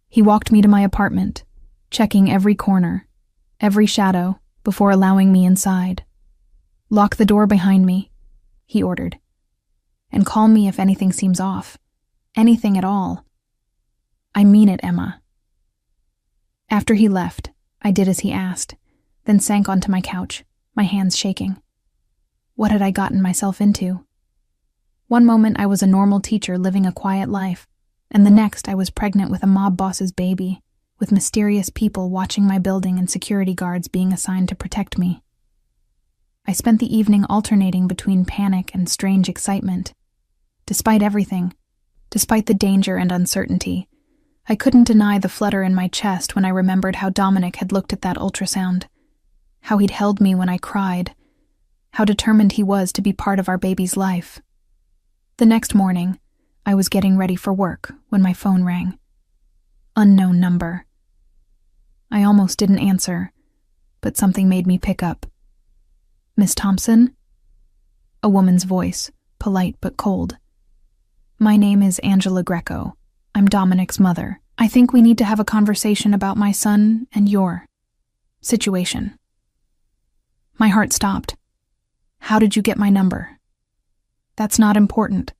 He walked me to my apartment, checking every corner, every shadow, before allowing me inside. Lock the door behind me, he ordered, and call me if anything seems off. Anything at all. I mean it, Emma. After he left, I did as he asked, then sank onto my couch, my hands shaking. What had I gotten myself into? One moment I was a normal teacher living a quiet life, and the next I was pregnant with a mob boss's baby, with mysterious people watching my building and security guards being assigned to protect me. I spent the evening alternating between panic and strange excitement. Despite everything, despite the danger and uncertainty, I couldn't deny the flutter in my chest when I remembered how Dominic had looked at that ultrasound, how he'd held me when I cried, how determined he was to be part of our baby's life. The next morning, I was getting ready for work when my phone rang. Unknown number. I almost didn't answer, but something made me pick up. Miss Thompson? A woman's voice, polite but cold. My name is Angela Greco. I'm Dominic's mother. I think we need to have a conversation about my son and your situation. My heart stopped. How did you get my number? That's not important.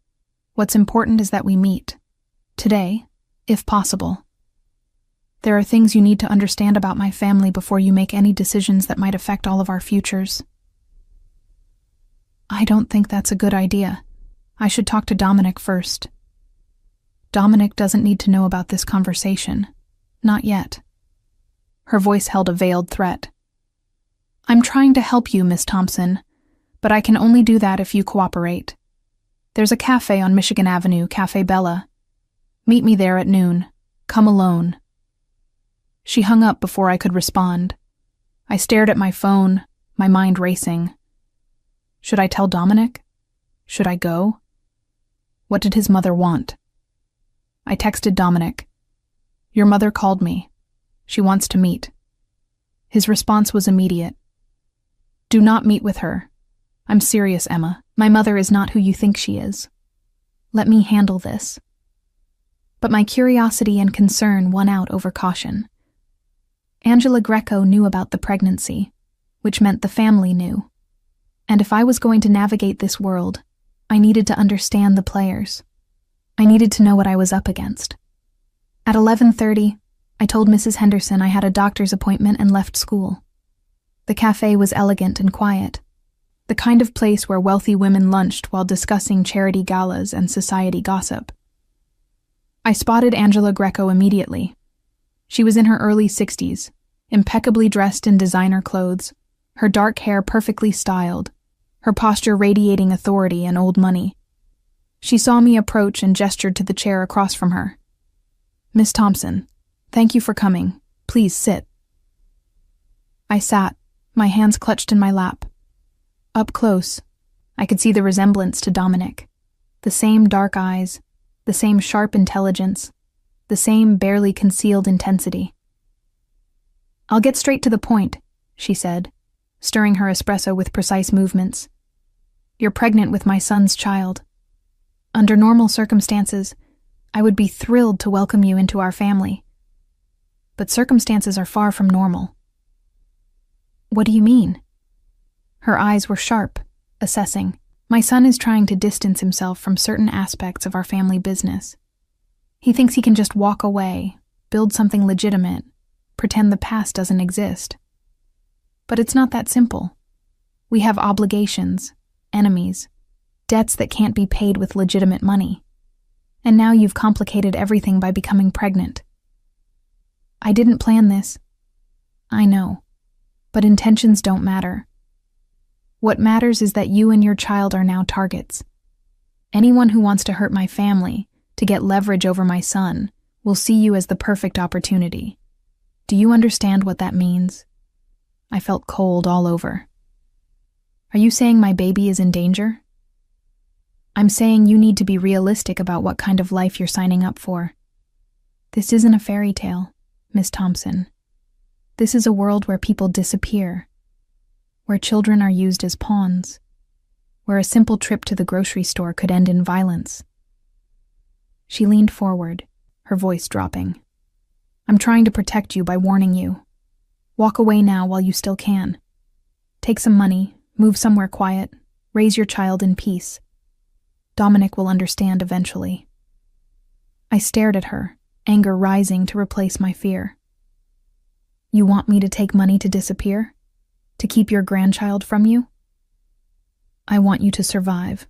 What's important is that we meet. Today, if possible. There are things you need to understand about my family before you make any decisions that might affect all of our futures. I don't think that's a good idea. I should talk to Dominic first. Dominic doesn't need to know about this conversation. Not yet. Her voice held a veiled threat. I'm trying to help you, Miss Thompson, but I can only do that if you cooperate. There's a cafe on Michigan Avenue, Cafe Bella. Meet me there at noon. Come alone. She hung up before I could respond. I stared at my phone, my mind racing. Should I tell Dominic? Should I go? What did his mother want? I texted Dominic. Your mother called me. She wants to meet. His response was immediate. Do not meet with her. I'm serious, Emma. My mother is not who you think she is. Let me handle this. But my curiosity and concern won out over caution. Angela Greco knew about the pregnancy, which meant the family knew. And if I was going to navigate this world, I needed to understand the players. I needed to know what I was up against. At 11:30, I told Mrs. Henderson I had a doctor's appointment and left school. The cafe was elegant and quiet, the kind of place where wealthy women lunched while discussing charity galas and society gossip. I spotted Angela Greco immediately. She was in her early 60s, impeccably dressed in designer clothes, her dark hair perfectly styled, her posture radiating authority and old money. She saw me approach and gestured to the chair across from her. "Miss Thompson, thank you for coming. Please sit." I sat, my hands clutched in my lap. Up close, I could see the resemblance to Dominic. The same dark eyes, the same sharp intelligence, the same barely concealed intensity. "I'll get straight to the point," she said, stirring her espresso with precise movements. "You're pregnant with my son's child. Under normal circumstances, I would be thrilled to welcome you into our family. But circumstances are far from normal." "What do you mean?" Her eyes were sharp, assessing. "My son is trying to distance himself from certain aspects of our family business. He thinks he can just walk away, build something legitimate, pretend the past doesn't exist. But it's not that simple. We have obligations, enemies, debts that can't be paid with legitimate money. And now you've complicated everything by becoming pregnant. I didn't plan this. I know. But intentions don't matter. What matters is that you and your child are now targets. Anyone who wants to hurt my family, to get leverage over my son, will see you as the perfect opportunity. Do you understand what that means?" I felt cold all over. "Are you saying my baby is in danger?" "I'm saying you need to be realistic about what kind of life you're signing up for. This isn't a fairy tale, Miss Thompson. This is a world where people disappear, where children are used as pawns, where a simple trip to the grocery store could end in violence." She leaned forward, her voice dropping. "I'm trying to protect you by warning you. Walk away now while you still can. Take some money, move somewhere quiet, raise your child in peace. Dominic will understand eventually." I stared at her, anger rising to replace my fear. "You want me to take money to disappear? To keep your grandchild from you?" "I want you to survive.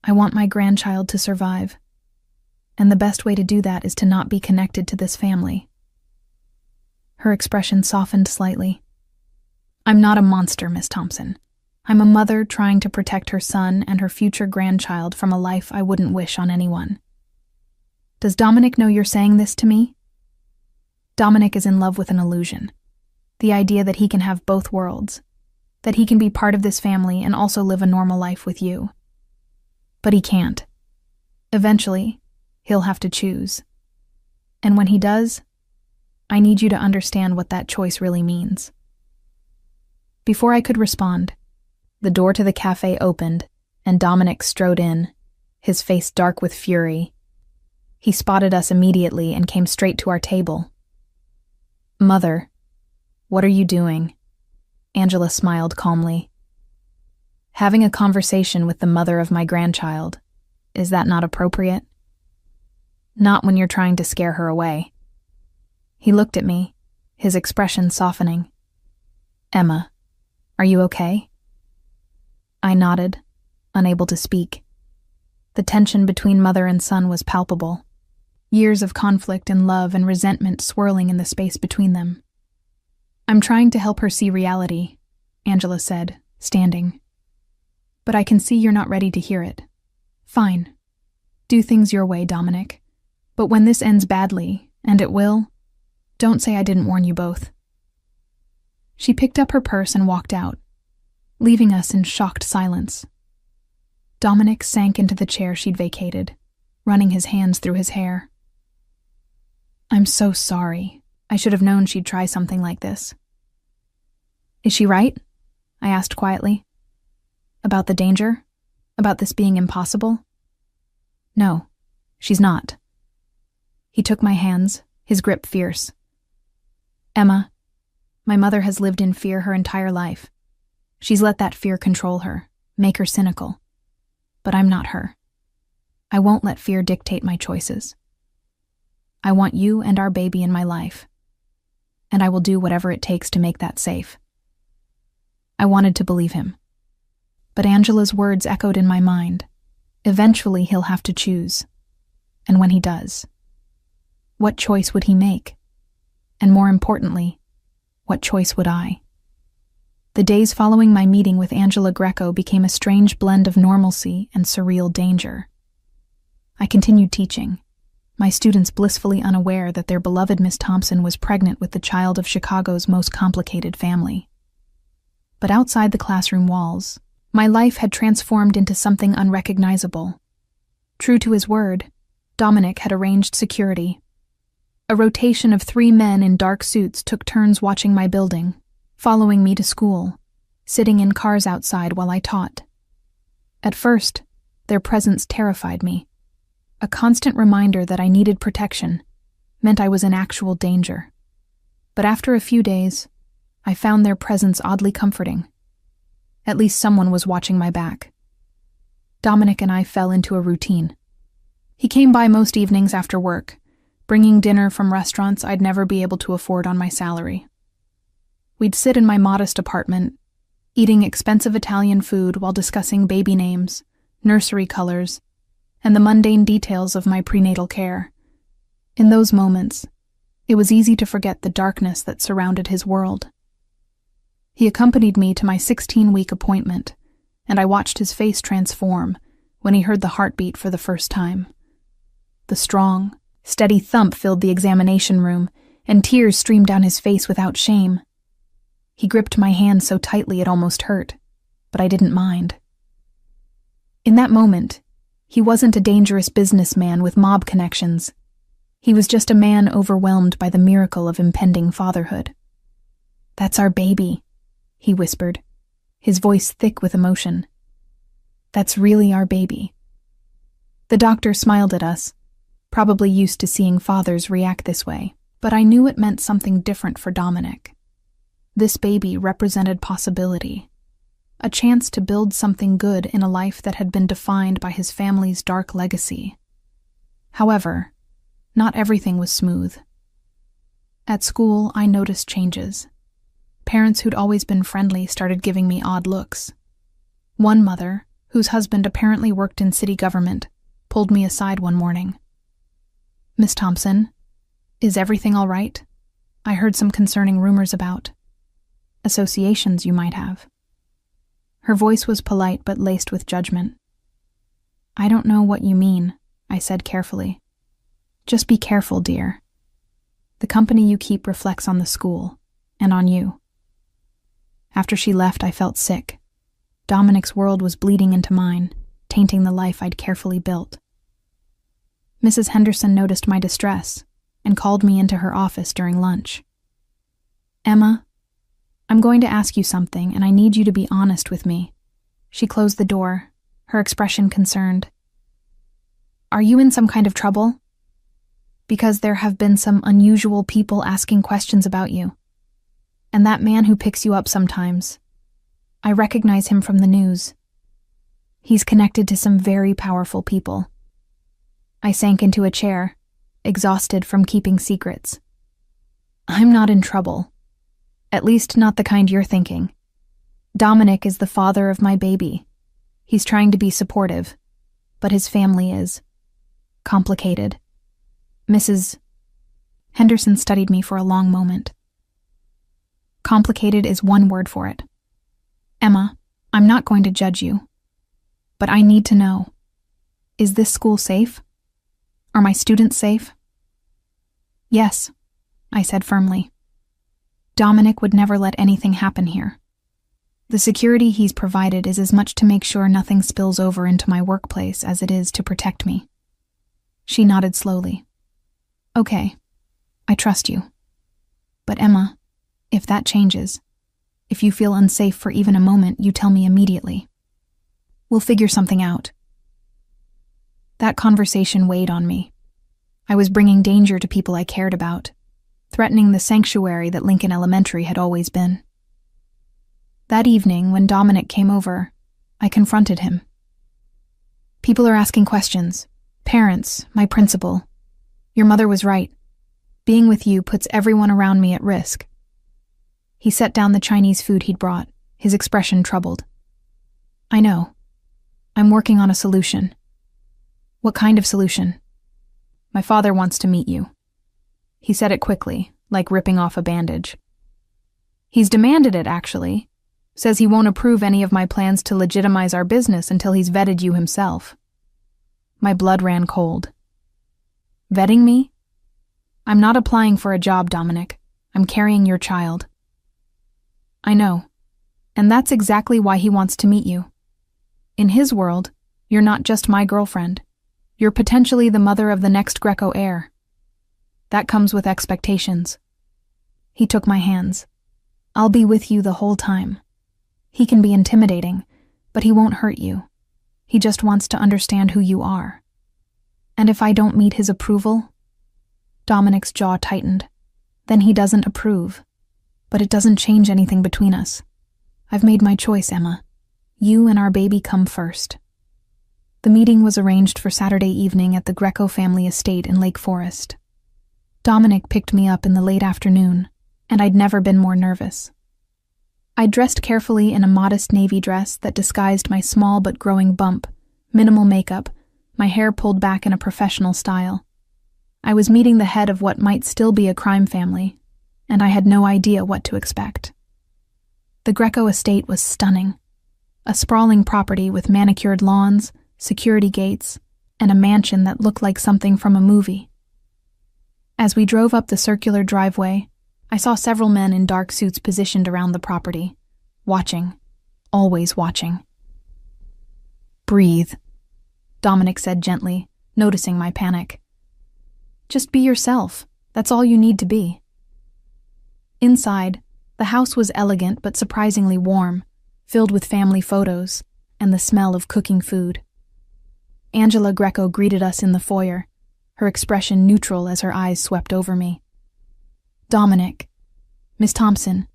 I want my grandchild to survive. And the best way to do that is to not be connected to this family." Her expression softened slightly. "I'm not a monster, Miss Thompson. I'm a mother trying to protect her son and her future grandchild from a life I wouldn't wish on anyone. Does Dominic know you're saying this to me?" Dominic is in love with an illusion. The idea that he can have both worlds, that he can be part of this family and also live a normal life with you. But he can't. Eventually, he'll have to choose. And when he does, I need you to understand what that choice really means." Before I could respond, the door to the cafe opened and Dominic strode in, his face dark with fury. He spotted us immediately and came straight to our table. "Mother, what are you doing?" Angela smiled calmly. "Having a conversation with the mother of my grandchild. Is that not appropriate?" "Not when you're trying to scare her away." He looked at me, his expression softening. "Emma, are you okay?" I nodded, unable to speak. The tension between mother and son was palpable. Years of conflict and love and resentment swirling in the space between them. "I'm trying to help her see reality," Angela said, standing. "But I can see you're not ready to hear it. Fine. Do things your way, Dominic. But when this ends badly, and it will, don't say I didn't warn you both." She picked up her purse and walked out, leaving us in shocked silence. Dominic sank into the chair she'd vacated, running his hands through his hair. "I'm so sorry. I should have known she'd try something like this." "Is she right?" I asked quietly. "About the danger? About this being impossible?" "No, she's not." He took my hands, his grip fierce. "Emma, my mother has lived in fear her entire life. She's let that fear control her, make her cynical. But I'm not her. I won't let fear dictate my choices. I want you and our baby in my life, and I will do whatever it takes to make that safe. I wanted to believe him, but Angela's words echoed in my mind. Eventually he'll have to choose, and when he does, what choice would he make? And more importantly, what choice would I? The days following my meeting with Angela Greco became a strange blend of normalcy and surreal danger. I continued teaching, my students blissfully unaware that their beloved Miss Thompson was pregnant with the child of Chicago's most complicated family. But outside the classroom walls, my life had transformed into something unrecognizable. True to his word, Dominic had arranged security. A rotation of 3 men in dark suits took turns watching my building, following me to school, sitting in cars outside while I taught. At first, their presence terrified me. A constant reminder that I needed protection meant I was in actual danger. But after a few days, I found their presence oddly comforting. At least someone was watching my back. Dominic and I fell into a routine. He came by most evenings after work, bringing dinner from restaurants I'd never be able to afford on my salary. We'd sit in my modest apartment, eating expensive Italian food while discussing baby names, nursery colors, and the mundane details of my prenatal care. In those moments, it was easy to forget the darkness that surrounded his world. He accompanied me to my 16-week appointment, and I watched his face transform when he heard the heartbeat for the first time. The strong, steady thump filled the examination room, and tears streamed down his face without shame. He gripped my hand so tightly it almost hurt, but I didn't mind. In that moment, he wasn't a dangerous businessman with mob connections. He was just a man overwhelmed by the miracle of impending fatherhood. "That's our baby," he whispered, his voice thick with emotion. "That's really our baby." The doctor smiled at us, probably used to seeing fathers react this way, but I knew it meant something different for Dominic. This baby represented possibility, a chance to build something good in a life that had been defined by his family's dark legacy. However, not everything was smooth. At school, I noticed changes. Parents who'd always been friendly started giving me odd looks. One mother, whose husband apparently worked in city government, pulled me aside one morning. "Miss Thompson, is everything all right? I heard some concerning rumors about associations you might have." Her voice was polite but laced with judgment. "I don't know what you mean," I said carefully. "Just be careful, dear. The company you keep reflects on the school, and on you." After she left, I felt sick. Dominic's world was bleeding into mine, tainting the life I'd carefully built. Mrs. Henderson noticed my distress and called me into her office during lunch. "Emma, I'm going to ask you something, and I need you to be honest with me." She closed the door, her expression concerned. "Are you in some kind of trouble? Because there have been some unusual people asking questions about you. And that man who picks you up sometimes, I recognize him from the news. He's connected to some very powerful people." I sank into a chair, exhausted from keeping secrets. "I'm not in trouble. At least not the kind you're thinking. Dominic is the father of my baby. He's trying to be supportive, but his family is complicated." Mrs. Henderson studied me for a long moment. "Complicated is one word for it. Emma, I'm not going to judge you, but I need to know, is this school safe? Are my students safe?" "Yes," I said firmly. "Dominic would never let anything happen here. The security he's provided is as much to make sure nothing spills over into my workplace as it is to protect me." She nodded slowly. "Okay, I trust you. But Emma, if that changes, if you feel unsafe for even a moment, you tell me immediately. We'll figure something out." That conversation weighed on me. I was bringing danger to people I cared about, threatening the sanctuary that Lincoln Elementary had always been. That evening, when Dominic came over, I confronted him. People are asking questions. Parents, my principal. Your mother was right. Being with you puts everyone around me at risk. He set down the Chinese food he'd brought, his expression troubled. I know. I'm working on a solution. What kind of solution? My father wants to meet you. He said it quickly, like ripping off a bandage. He's demanded it, actually. Says he won't approve any of my plans to legitimize our business until he's vetted you himself. My blood ran cold. Vetting me? I'm not applying for a job, Dominic. I'm carrying your child. I know. And that's exactly why he wants to meet you. In his world, you're not just my girlfriend. You're potentially the mother of the next Greco heir. That comes with expectations. He took my hands. I'll be with you the whole time. He can be intimidating, but he won't hurt you. He just wants to understand who you are. And if I don't meet his approval? Dominic's jaw tightened. Then he doesn't approve. But it doesn't change anything between us. I've made my choice, Emma. You and our baby come first. The meeting was arranged for Saturday evening at the Greco family estate in Lake Forest. Dominic picked me up in the late afternoon, and I'd never been more nervous. I dressed carefully in a modest navy dress that disguised my small but growing bump, minimal makeup, my hair pulled back in a professional style. I was meeting the head of what might still be a crime family, and I had no idea what to expect. The Greco estate was stunning. A sprawling property with manicured lawns, security gates, and a mansion that looked like something from a movie. As we drove up the circular driveway, I saw several men in dark suits positioned around the property, watching, always watching. Breathe, Dominic said gently, noticing my panic. Just be yourself. That's all you need to be. Inside, the house was elegant but surprisingly warm, filled with family photos and the smell of cooking food. Angela Greco greeted us in the foyer, her expression neutral as her eyes swept over me. Dominic, Miss Thompson,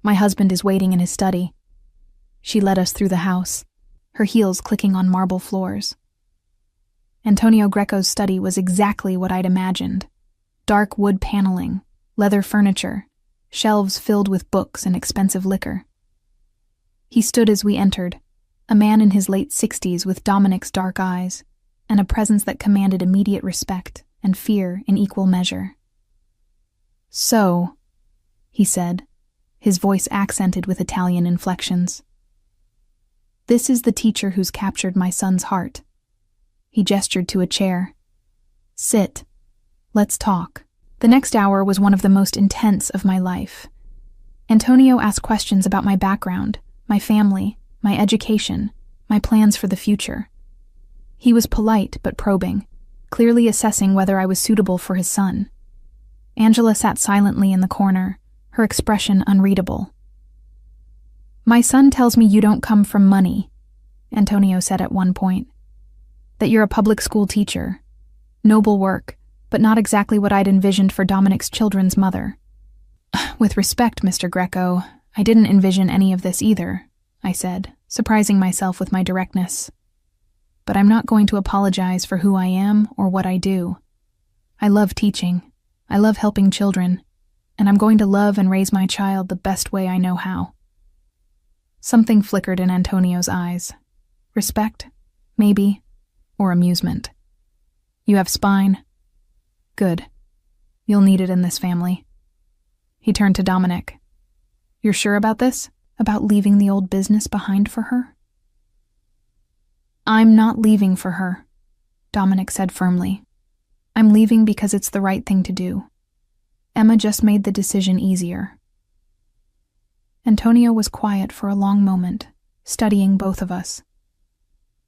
my husband is waiting in his study. She led us through the house, her heels clicking on marble floors. Antonio Greco's study was exactly what I'd imagined. Dark wood paneling, leather furniture, shelves filled with books and expensive liquor. He stood as we entered, a man in his late 60s with Dominic's dark eyes, and a presence that commanded immediate respect and fear in equal measure. So, he said, his voice accented with Italian inflections. This is the teacher who's captured my son's heart. He gestured to a chair. Sit. Let's talk. The next hour was one of the most intense of my life. Antonio asked questions about my background, my family, my education, my plans for the future. He was polite but probing, clearly assessing whether I was suitable for his son. Angela sat silently in the corner, her expression unreadable. My son tells me you don't come from money, Antonio said at one point. That you're a public school teacher. Noble work, but not exactly what I'd envisioned for Dominic's children's mother. With respect, Mr. Greco, I didn't envision any of this either, I said, surprising myself with my directness. But I'm not going to apologize for who I am or what I do. I love teaching. I love helping children, and I'm going to love and raise my child the best way I know how. Something flickered in Antonio's eyes. Respect? Maybe. Or amusement. You have spine? Good. You'll need it in this family. He turned to Dominic. You're sure about this? About leaving the old business behind for her? I'm not leaving for her, Dominic said firmly. I'm leaving because it's the right thing to do. Emma just made the decision easier. Antonio was quiet for a long moment, studying both of us.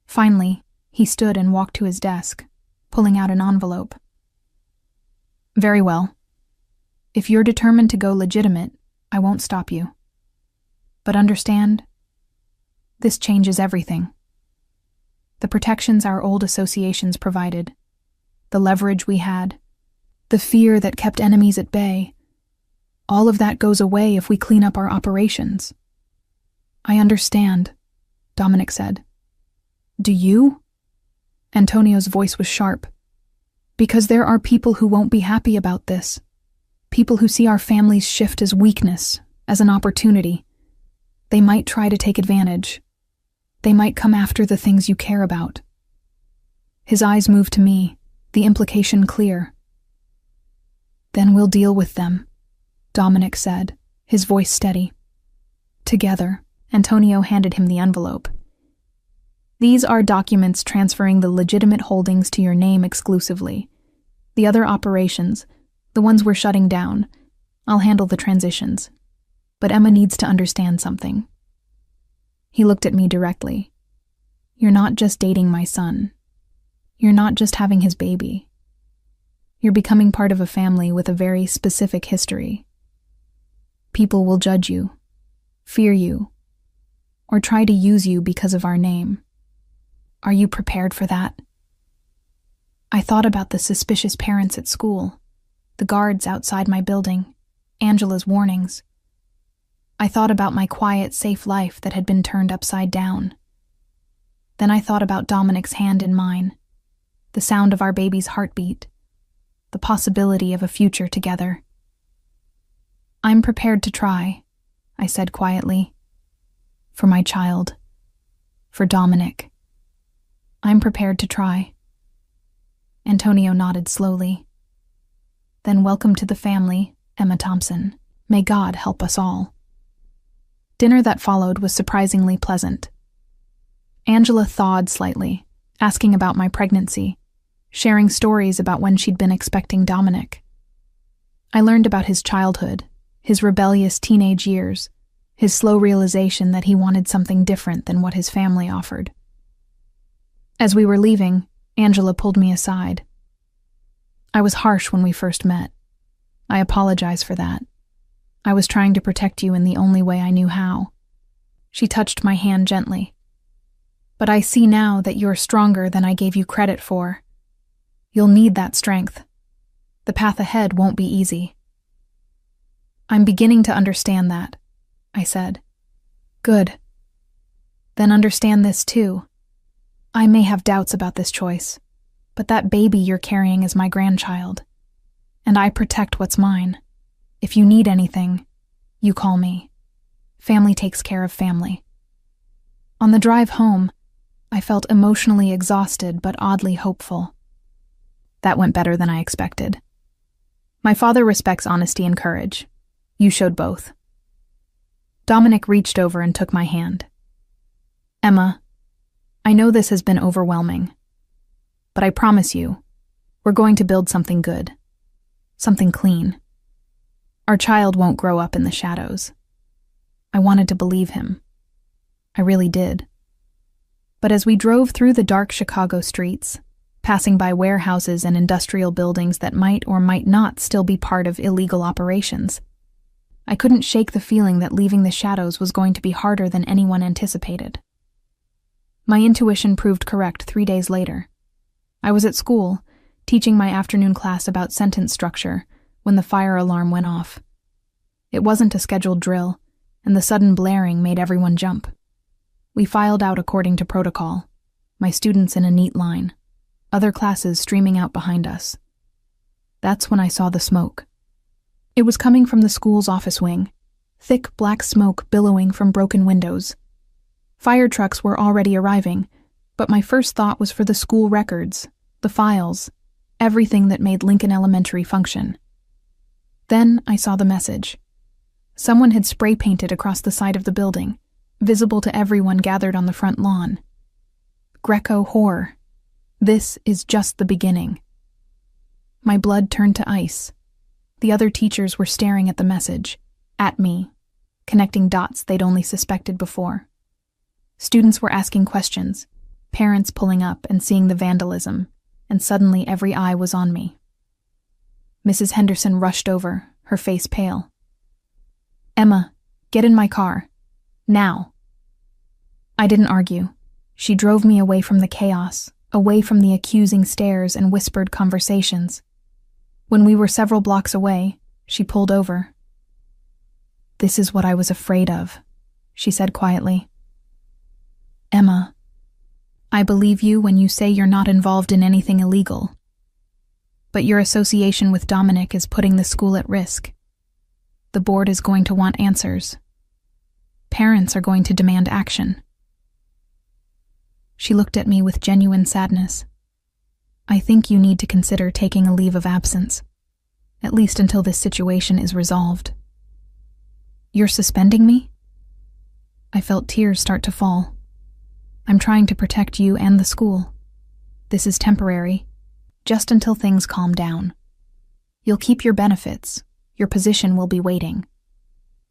Finally, he stood and walked to his desk, pulling out an envelope. Very well. If you're determined to go legitimate, I won't stop you. But understand, this changes everything. The protections our old associations provided, the leverage we had, the fear that kept enemies at bay, all of that goes away if we clean up our operations. I understand, Dominic said. Do you? Antonio's voice was sharp. Because there are people who won't be happy about this. People who see our families shift as weakness, as an opportunity. They might try to take advantage. They might come after the things you care about. His eyes moved to me, the implication clear. Then we'll deal with them, Dominic said, his voice steady. Together, Antonio handed him the envelope. These are documents transferring the legitimate holdings to your name exclusively. The other operations, the ones we're shutting down, I'll handle the transitions. But Emma needs to understand something. He looked at me directly. You're not just dating my son. You're not just having his baby. You're becoming part of a family with a very specific history. People will judge you, fear you, or try to use you because of our name. Are you prepared for that? I thought about the suspicious parents at school, the guards outside my building, Angela's warnings. I thought about my quiet, safe life that had been turned upside down. Then I thought about Dominic's hand in mine, the sound of our baby's heartbeat, the possibility of a future together. I'm prepared to try, I said quietly. For my child. For Dominic. I'm prepared to try. Antonio nodded slowly. Then welcome to the family, Emma Thompson. May God help us all. Dinner that followed was surprisingly pleasant. Angela thawed slightly, asking about my pregnancy, sharing stories about when she'd been expecting Dominic. I learned about his childhood, his rebellious teenage years, his slow realization that he wanted something different than what his family offered. As we were leaving, Angela pulled me aside. I was harsh when we first met. I apologize for that. I was trying to protect you in the only way I knew how. She touched my hand gently. But I see now that you're stronger than I gave you credit for. You'll need that strength. The path ahead won't be easy. I'm beginning to understand that, I said. Good. Then understand this too. I may have doubts about this choice, but that baby you're carrying is my grandchild, and I protect what's mine. If you need anything, you call me. Family takes care of family. On the drive home, I felt emotionally exhausted but oddly hopeful. That went better than I expected. My father respects honesty and courage. You showed both. Dominic reached over and took my hand. Emma, I know this has been overwhelming, but I promise you, we're going to build something good, something clean. Our child won't grow up in the shadows. I wanted to believe him. I really did. But as we drove through the dark Chicago streets, passing by warehouses and industrial buildings that might or might not still be part of illegal operations, I couldn't shake the feeling that leaving the shadows was going to be harder than anyone anticipated. My intuition proved correct 3 days later. I was at school, teaching my afternoon class about sentence structure, when the fire alarm went off. It wasn't a scheduled drill, and the sudden blaring made everyone jump. We filed out according to protocol, my students in a neat line, other classes streaming out behind us. That's when I saw the smoke. It was coming from the school's office wing, thick black smoke billowing from broken windows. Fire trucks were already arriving, but my first thought was for the school records, the files, everything that made Lincoln Elementary function. Then I saw the message. Someone had spray painted across the side of the building, visible to everyone gathered on the front lawn. Greco horror. This is just the beginning. My blood turned to ice. The other teachers were staring at the message, at me, connecting dots they'd only suspected before. Students were asking questions, parents pulling up and seeing the vandalism, and suddenly every eye was on me. Mrs. Henderson rushed over, her face pale. Emma, get in my car. Now. I didn't argue. She drove me away from the chaos, away from the accusing stares and whispered conversations. When we were several blocks away, she pulled over. This is what I was afraid of, she said quietly. Emma, I believe you when you say you're not involved in anything illegal. But your association with Dominic is putting the school at risk. The board is going to want answers. Parents are going to demand action. She looked at me with genuine sadness. I think you need to consider taking a leave of absence, at least until this situation is resolved. You're suspending me? I felt tears start to fall. I'm trying to protect you and the school. This is temporary, just until things calm down. You'll keep your benefits. Your position will be waiting.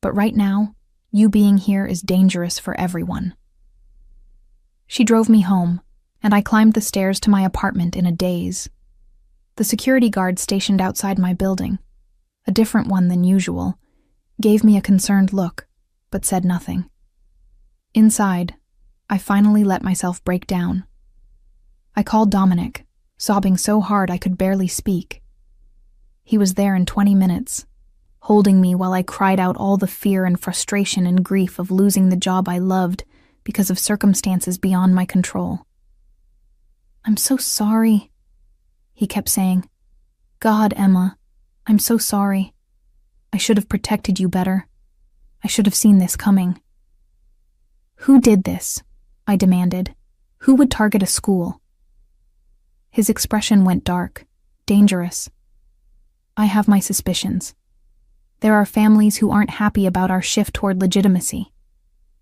But right now, you being here is dangerous for everyone. She drove me home, and I climbed the stairs to my apartment in a daze. The security guard stationed outside my building, a different one than usual, gave me a concerned look, but said nothing. Inside, I finally let myself break down. I called Dominic, sobbing so hard I could barely speak. He was there in 20 minutes, holding me while I cried out all the fear and frustration and grief of losing the job I loved because of circumstances beyond my control. I'm so sorry, he kept saying. God, Emma, I'm so sorry. I should have protected you better. I should have seen this coming. Who did this? I demanded. Who would target a school? His expression went dark, dangerous. I have my suspicions. There are families who aren't happy about our shift toward legitimacy.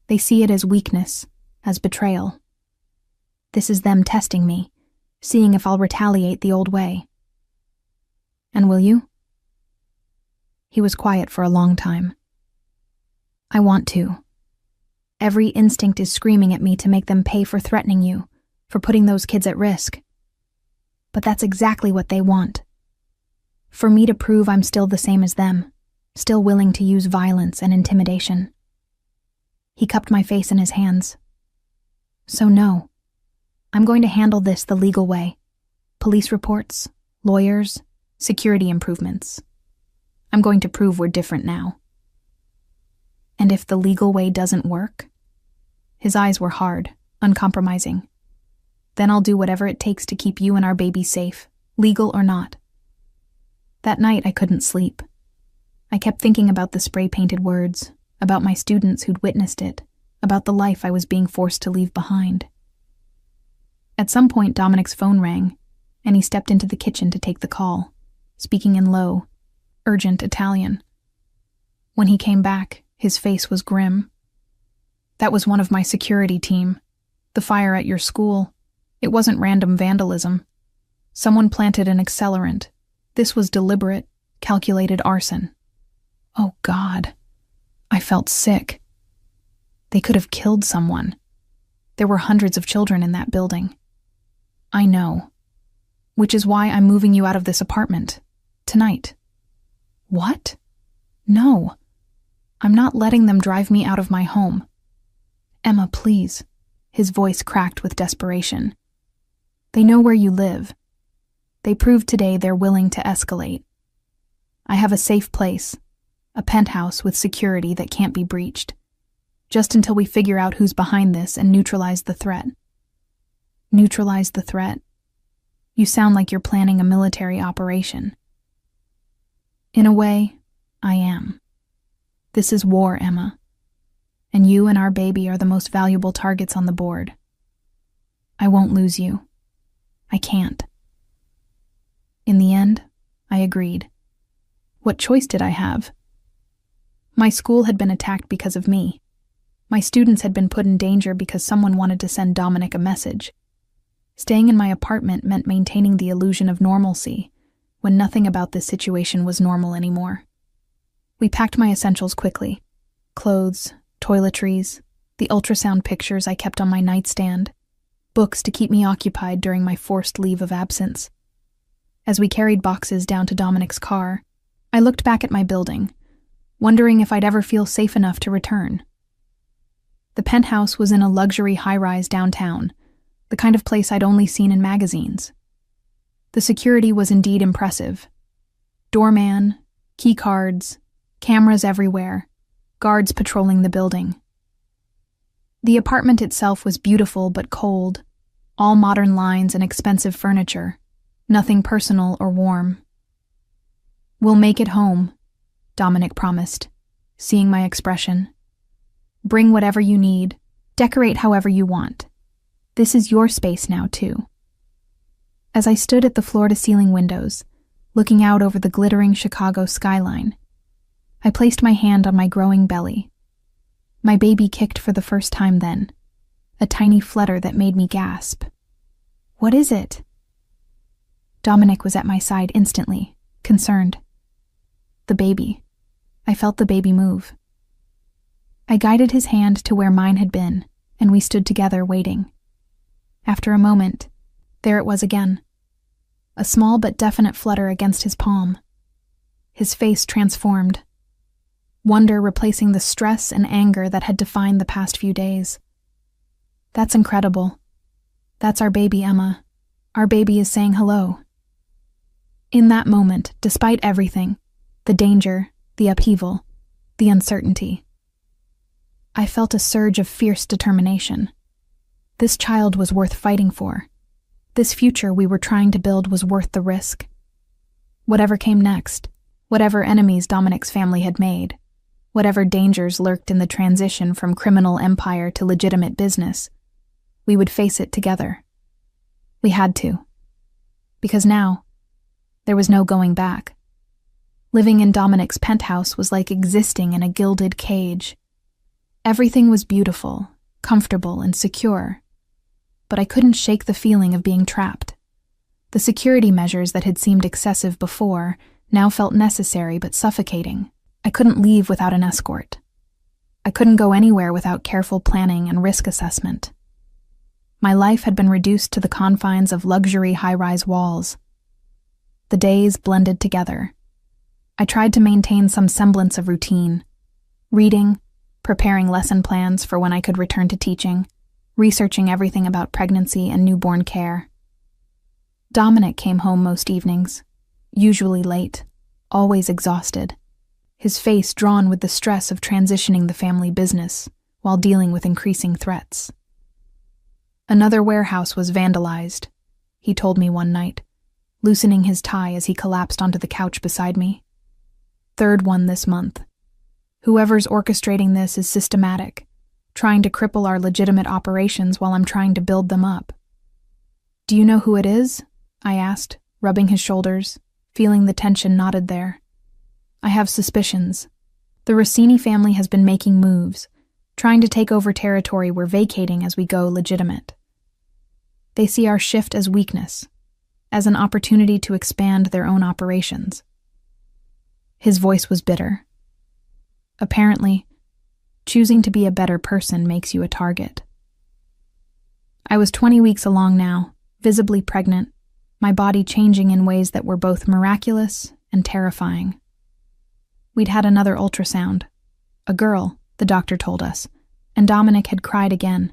They see it as weakness, as betrayal. This is them testing me, seeing if I'll retaliate the old way. And will you? He was quiet for a long time. I want to. Every instinct is screaming at me to make them pay for threatening you, for putting those kids at risk. But that's exactly what they want. For me to prove I'm still the same as them, still willing to use violence and intimidation. He cupped my face in his hands. So no, I'm going to handle this the legal way. Police reports, lawyers, security improvements. I'm going to prove we're different now. And if the legal way doesn't work? His eyes were hard, uncompromising. Then I'll do whatever it takes to keep you and our baby safe, legal or not. That night I couldn't sleep. I kept thinking about the spray-painted words, about my students who'd witnessed it, about the life I was being forced to leave behind. At some point Dominic's phone rang, and he stepped into the kitchen to take the call, speaking in low, urgent Italian. When he came back, his face was grim. That was one of my security team. The fire at your school. It wasn't random vandalism. Someone planted an accelerant. This was deliberate, calculated arson. Oh God. I felt sick. They could have killed someone. There were hundreds of children in that building. I know. Which is why I'm moving you out of this apartment. Tonight. What? No. I'm not letting them drive me out of my home. Emma, please. His voice cracked with desperation. They know where you live. They proved today they're willing to escalate. I have a safe place, a penthouse with security that can't be breached, just until we figure out who's behind this and neutralize the threat. Neutralize the threat? You sound like you're planning a military operation. In a way, I am. This is war, Emma. And you and our baby are the most valuable targets on the board. I won't lose you. I can't. In the end, I agreed. What choice did I have? My school had been attacked because of me. My students had been put in danger because someone wanted to send Dominic a message. Staying in my apartment meant maintaining the illusion of normalcy, when nothing about this situation was normal anymore. We packed my essentials quickly. Clothes, toiletries, the ultrasound pictures I kept on my nightstand, books to keep me occupied during my forced leave of absence. As we carried boxes down to Dominic's car, I looked back at my building, wondering if I'd ever feel safe enough to return. The penthouse was in a luxury high-rise downtown, the kind of place I'd only seen in magazines. The security was indeed impressive. Doorman, key cards, cameras everywhere, guards patrolling the building. The apartment itself was beautiful but cold, all modern lines and expensive furniture, nothing personal or warm. "We'll make it home," Dominic promised, seeing my expression. "Bring whatever you need, decorate however you want. This is your space now, too." As I stood at the floor-to-ceiling windows, looking out over the glittering Chicago skyline, I placed my hand on my growing belly. My baby kicked for the first time then, a tiny flutter that made me gasp. "What is it?" Dominic was at my side instantly, concerned. "The baby." I felt the baby move. I guided his hand to where mine had been, and we stood together waiting. After a moment, there it was again. A small but definite flutter against his palm. His face transformed. Wonder replacing the stress and anger that had defined the past few days. "That's incredible. That's our baby, Emma. Our baby is saying hello." In that moment, despite everything, the danger, the upheaval, the uncertainty, I felt a surge of fierce determination. This child was worth fighting for. This future we were trying to build was worth the risk. Whatever came next, whatever enemies Dominic's family had made, whatever dangers lurked in the transition from criminal empire to legitimate business, we would face it together. We had to. Because now, there was no going back. Living in Dominic's penthouse was like existing in a gilded cage. Everything was beautiful, comfortable, and secure. But I couldn't shake the feeling of being trapped. The security measures that had seemed excessive before now felt necessary but suffocating. I couldn't leave without an escort. I couldn't go anywhere without careful planning and risk assessment. My life had been reduced to the confines of luxury high-rise walls. The days blended together. I tried to maintain some semblance of routine. Reading, preparing lesson plans for when I could return to teaching, researching everything about pregnancy and newborn care. Dominic came home most evenings, usually late, always exhausted, his face drawn with the stress of transitioning the family business while dealing with increasing threats. "Another warehouse was vandalized," he told me one night, loosening his tie as he collapsed onto the couch beside me. "Third one this month. Whoever's orchestrating this is systematic, trying to cripple our legitimate operations while I'm trying to build them up." "Do you know who it is?" I asked, rubbing his shoulders, feeling the tension knotted there. "I have suspicions. The Rossini family has been making moves, trying to take over territory we're vacating as we go legitimate. They see our shift as weakness, as an opportunity to expand their own operations." His voice was bitter. Apparently, choosing to be a better person makes you a target. I was 20 weeks along now, visibly pregnant, my body changing in ways that were both miraculous and terrifying. We'd had another ultrasound. A girl, the doctor told us, and Dominic had cried again,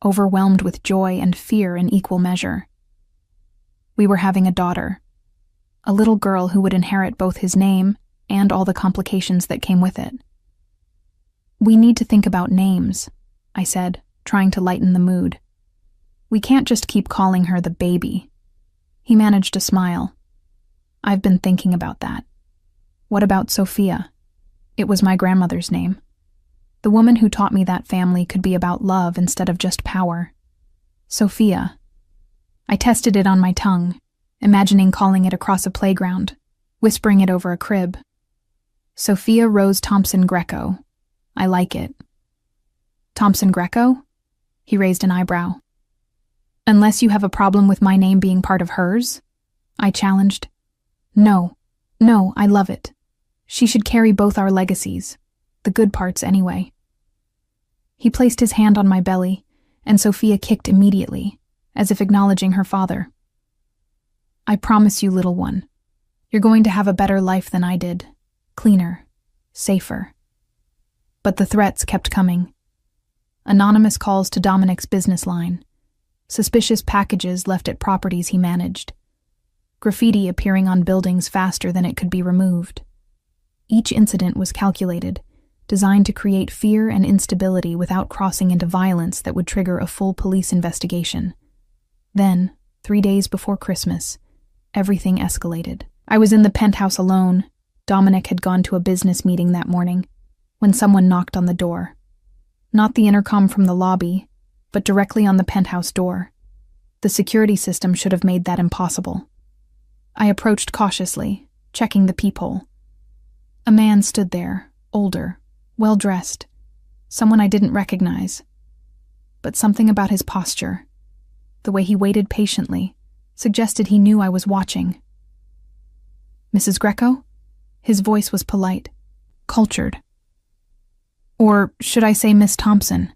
overwhelmed with joy and fear in equal measure. We were having a daughter, a little girl who would inherit both his name and all the complications that came with it. "We need to think about names," I said, trying to lighten the mood. "We can't just keep calling her the baby." He managed a smile. "I've been thinking about that. What about Sophia?" It was my grandmother's name. The woman who taught me that family could be about love instead of just power. Sophia. I tested it on my tongue, imagining calling it across a playground, whispering it over a crib. Sophia Rose Thompson Greco. I like it. Thompson Greco? He raised an eyebrow. "Unless you have a problem with my name being part of hers?" I challenged. No, I love it. She should carry both our legacies, the good parts anyway." He placed his hand on my belly, and Sophia kicked immediately, as if acknowledging her father. "I promise you, little one, you're going to have a better life than I did. Cleaner, safer." But the threats kept coming. Anonymous calls to Dominic's business line. Suspicious packages left at properties he managed. Graffiti appearing on buildings faster than it could be removed. Each incident was calculated, designed to create fear and instability without crossing into violence that would trigger a full police investigation. Then, 3 days before Christmas, everything escalated. I was in the penthouse alone. Dominic had gone to a business meeting that morning when someone knocked on the door. Not the intercom from the lobby, but directly on the penthouse door. The security system should have made that impossible. I approached cautiously, checking the peephole. A man stood there, older, well-dressed, someone I didn't recognize. But something about his posture, the way he waited patiently, suggested he knew I was watching. "Mrs. Greco?" His voice was polite, cultured. Or should I say Miss Thompson?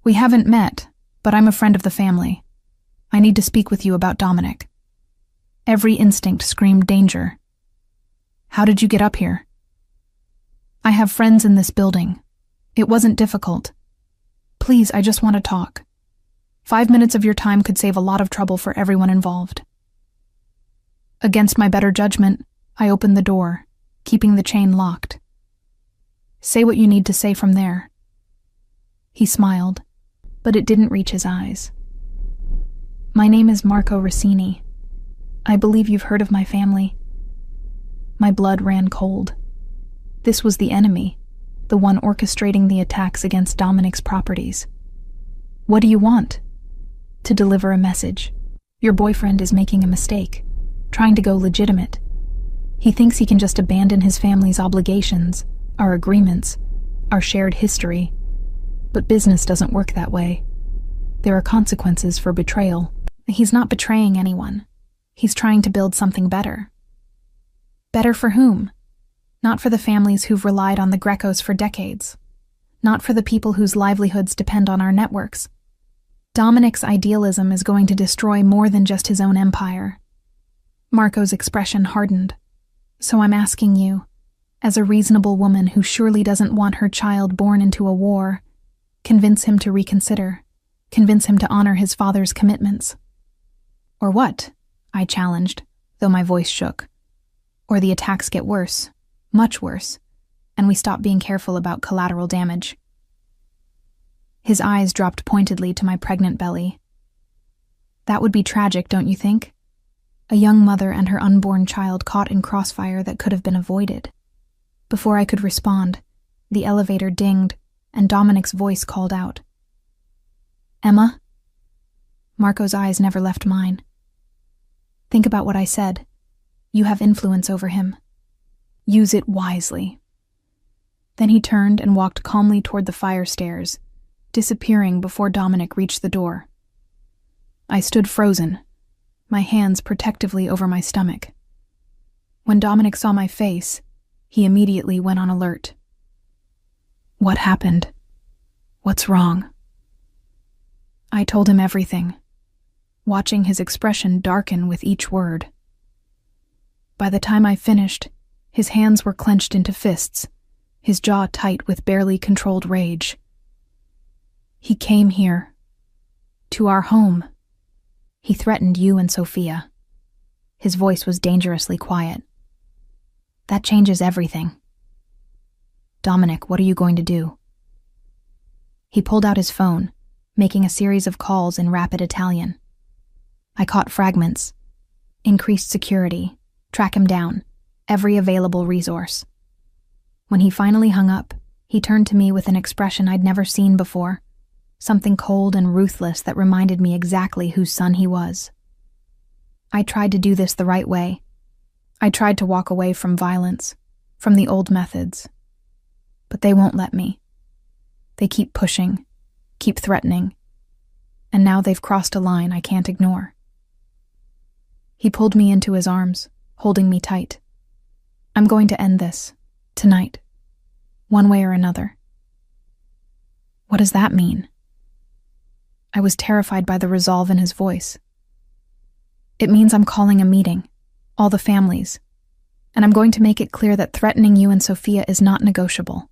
"We haven't met, but I'm a friend of the family. I need to speak with you about Dominic." Every instinct screamed danger. "How did you get up here?" "I have friends in this building. It wasn't difficult. Please, I just want to talk. 5 minutes of your time could save a lot of trouble for everyone involved." Against my better judgment, I opened the door, keeping the chain locked. "Say what you need to say from there." He smiled, but it didn't reach his eyes. "My name is Marco Rossini. I believe you've heard of my family." My blood ran cold. This was the enemy, the one orchestrating the attacks against Dominic's properties. "What do you want?" "To deliver a message. Your boyfriend is making a mistake, trying to go legitimate. He thinks he can just abandon his family's obligations, our agreements, our shared history. But business doesn't work that way. There are consequences for betrayal." "He's not betraying anyone. He's trying to build something better." "Better for whom? Not for the families who've relied on the Grecos for decades. Not for the people whose livelihoods depend on our networks. Dominic's idealism is going to destroy more than just his own empire." Marco's expression hardened. "So I'm asking you, as a reasonable woman who surely doesn't want her child born into a war, convince him to reconsider, convince him to honor his father's commitments." "Or what?" I challenged, though my voice shook. "Or the attacks get worse, much worse, and we stop being careful about collateral damage." His eyes dropped pointedly to my pregnant belly. "That would be tragic, don't you think? A young mother and her unborn child caught in crossfire that could have been avoided." Before I could respond, the elevator dinged, and Dominic's voice called out. "Emma?" Marco's eyes never left mine. "Think about what I said. You have influence over him. Use it wisely." Then he turned and walked calmly toward the fire stairs, disappearing before Dominic reached the door. I stood frozen, my hands protectively over my stomach. When Dominic saw my face, he immediately went on alert. "What happened? What's wrong?" I told him everything, watching his expression darken with each word. By the time I finished, his hands were clenched into fists, his jaw tight with barely controlled rage. "He came here. To our home. He threatened you and Sophia." His voice was dangerously quiet. "That changes everything." "Dominic, what are you going to do?" He pulled out his phone, making a series of calls in rapid Italian. I caught fragments. Increased security, track him down, every available resource. When he finally hung up, he turned to me with an expression I'd never seen before, something cold and ruthless that reminded me exactly whose son he was. I tried to do this the right way. I tried to walk away from violence, from the old methods. But they won't let me. They keep pushing, keep threatening, and now they've crossed a line I can't ignore. He pulled me into his arms, holding me tight. "I'm going to end this, tonight, one way or another." "What does that mean?" I was terrified by the resolve in his voice. "It means I'm calling a meeting, all the families, and I'm going to make it clear that threatening you and Sophia is not negotiable.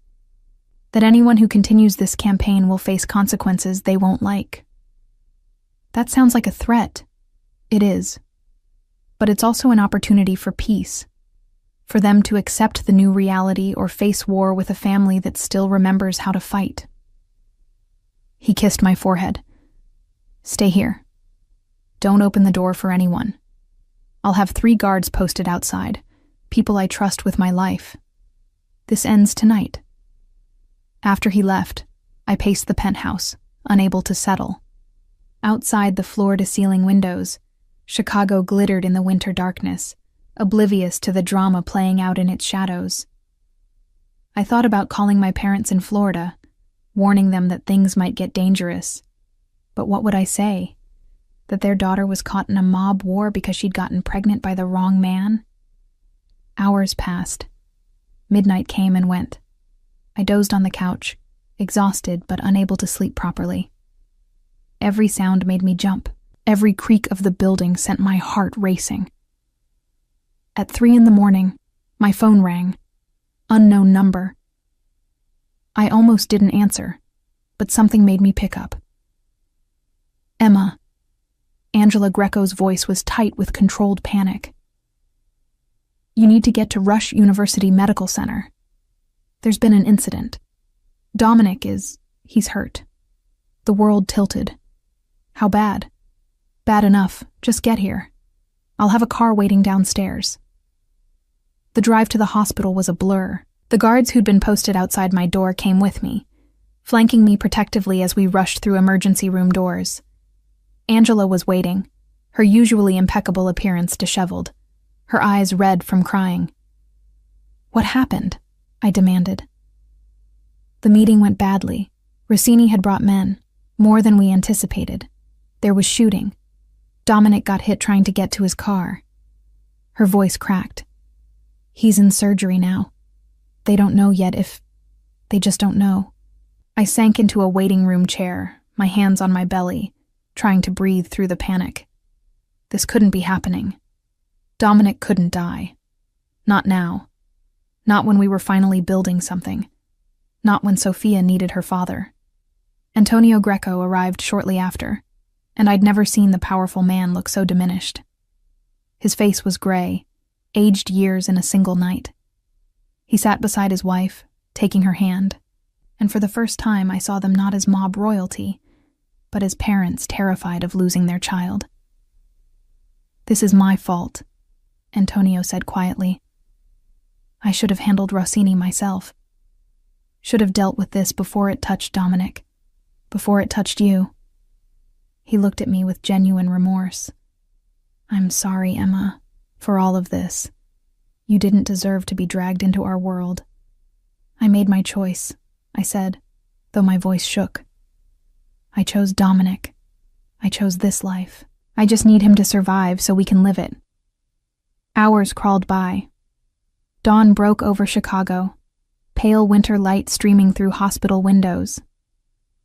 That anyone who continues this campaign will face consequences they won't like." That sounds like a threat. It is. But it's also an opportunity for peace. for them to accept the new reality or face war with a family that still remembers how to fight. He kissed my forehead. "Stay here. Don't open the door for anyone. I'll have 3 guards posted outside, people I trust with my life. This ends tonight." After he left, I paced the penthouse, unable to settle. Outside the floor-to-ceiling windows, Chicago glittered in the winter darkness, oblivious to the drama playing out in its shadows. I thought about calling my parents in Florida, warning them that things might get dangerous. But what would I say? That their daughter was caught in a mob war because she'd gotten pregnant by the wrong man? Hours passed. Midnight came and went. I dozed on the couch, exhausted but unable to sleep properly. Every sound made me jump. Every creak of the building sent my heart racing. At 3 a.m, my phone rang. Unknown number. I almost didn't answer, but something made me pick up. "Emma." Angela Greco's voice was tight with controlled panic. "You need to get to Rush University Medical Center. There's been an incident. Dominic he's hurt." The world tilted. "How bad?" "Bad enough. Just get here. I'll have a car waiting downstairs." The drive to the hospital was a blur. The guards who'd been posted outside my door came with me, flanking me protectively as we rushed through emergency room doors. Angela was waiting, her usually impeccable appearance disheveled, her eyes red from crying. "What happened?" I demanded. "The meeting went badly. Rossini had brought men, more than we anticipated. There was shooting. Dominic got hit trying to get to his car." Her voice cracked. "He's in surgery now. They don't know yet if... They just don't know." I sank into a waiting room chair, my hands on my belly, trying to breathe through the panic. This couldn't be happening. Dominic couldn't die. Not now. Not when we were finally building something. Not when Sophia needed her father. Antonio Greco arrived shortly after, and I'd never seen the powerful man look so diminished. His face was gray, aged years in a single night. He sat beside his wife, taking her hand, and for the first time I saw them not as mob royalty, but as parents terrified of losing their child. "This is my fault," Antonio said quietly. "I should have handled Rossini myself. Should have dealt with this before it touched Dominic, before it touched you." He looked at me with genuine remorse. "I'm sorry, Emma, for all of this. You didn't deserve to be dragged into our world." "I made my choice," I said, though my voice shook. "I chose Dominic. I chose this life. I just need him to survive so we can live it." Hours crawled by. Dawn broke over Chicago, pale winter light streaming through hospital windows.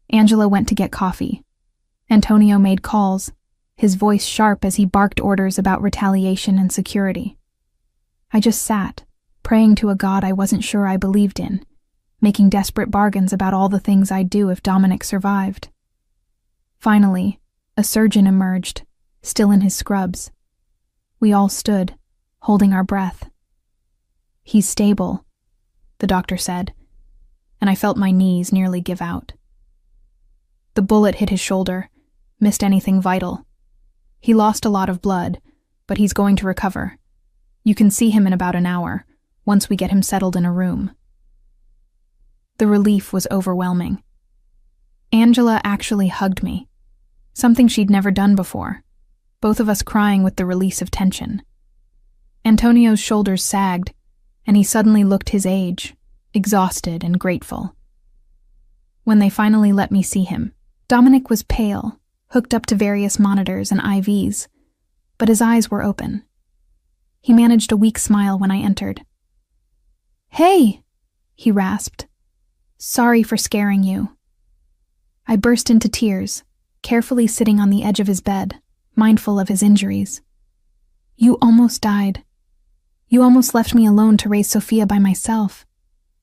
Angela went to get coffee. Antonio made calls, his voice sharp as he barked orders about retaliation and security. I just sat, praying to a God I wasn't sure I believed in, making desperate bargains about all the things I'd do if Dominic survived. Finally, a surgeon emerged, still in his scrubs. We all stood, holding our breath. "He's stable," the doctor said, and I felt my knees nearly give out. The bullet hit his shoulder, missed anything vital. He lost a lot of blood, but he's going to recover. You can see him in about an hour, once we get him settled in a room. The relief was overwhelming. Angela actually hugged me, something she'd never done before, both of us crying with the release of tension. Antonio's shoulders sagged, and he suddenly looked his age, exhausted and grateful. When they finally let me see him, Dominic was pale, hooked up to various monitors and IVs, but his eyes were open. He managed a weak smile when I entered. "Hey," he rasped. "Sorry for scaring you." I burst into tears, carefully sitting on the edge of his bed, mindful of his injuries. "You almost died. You almost left me alone to raise Sophia by myself.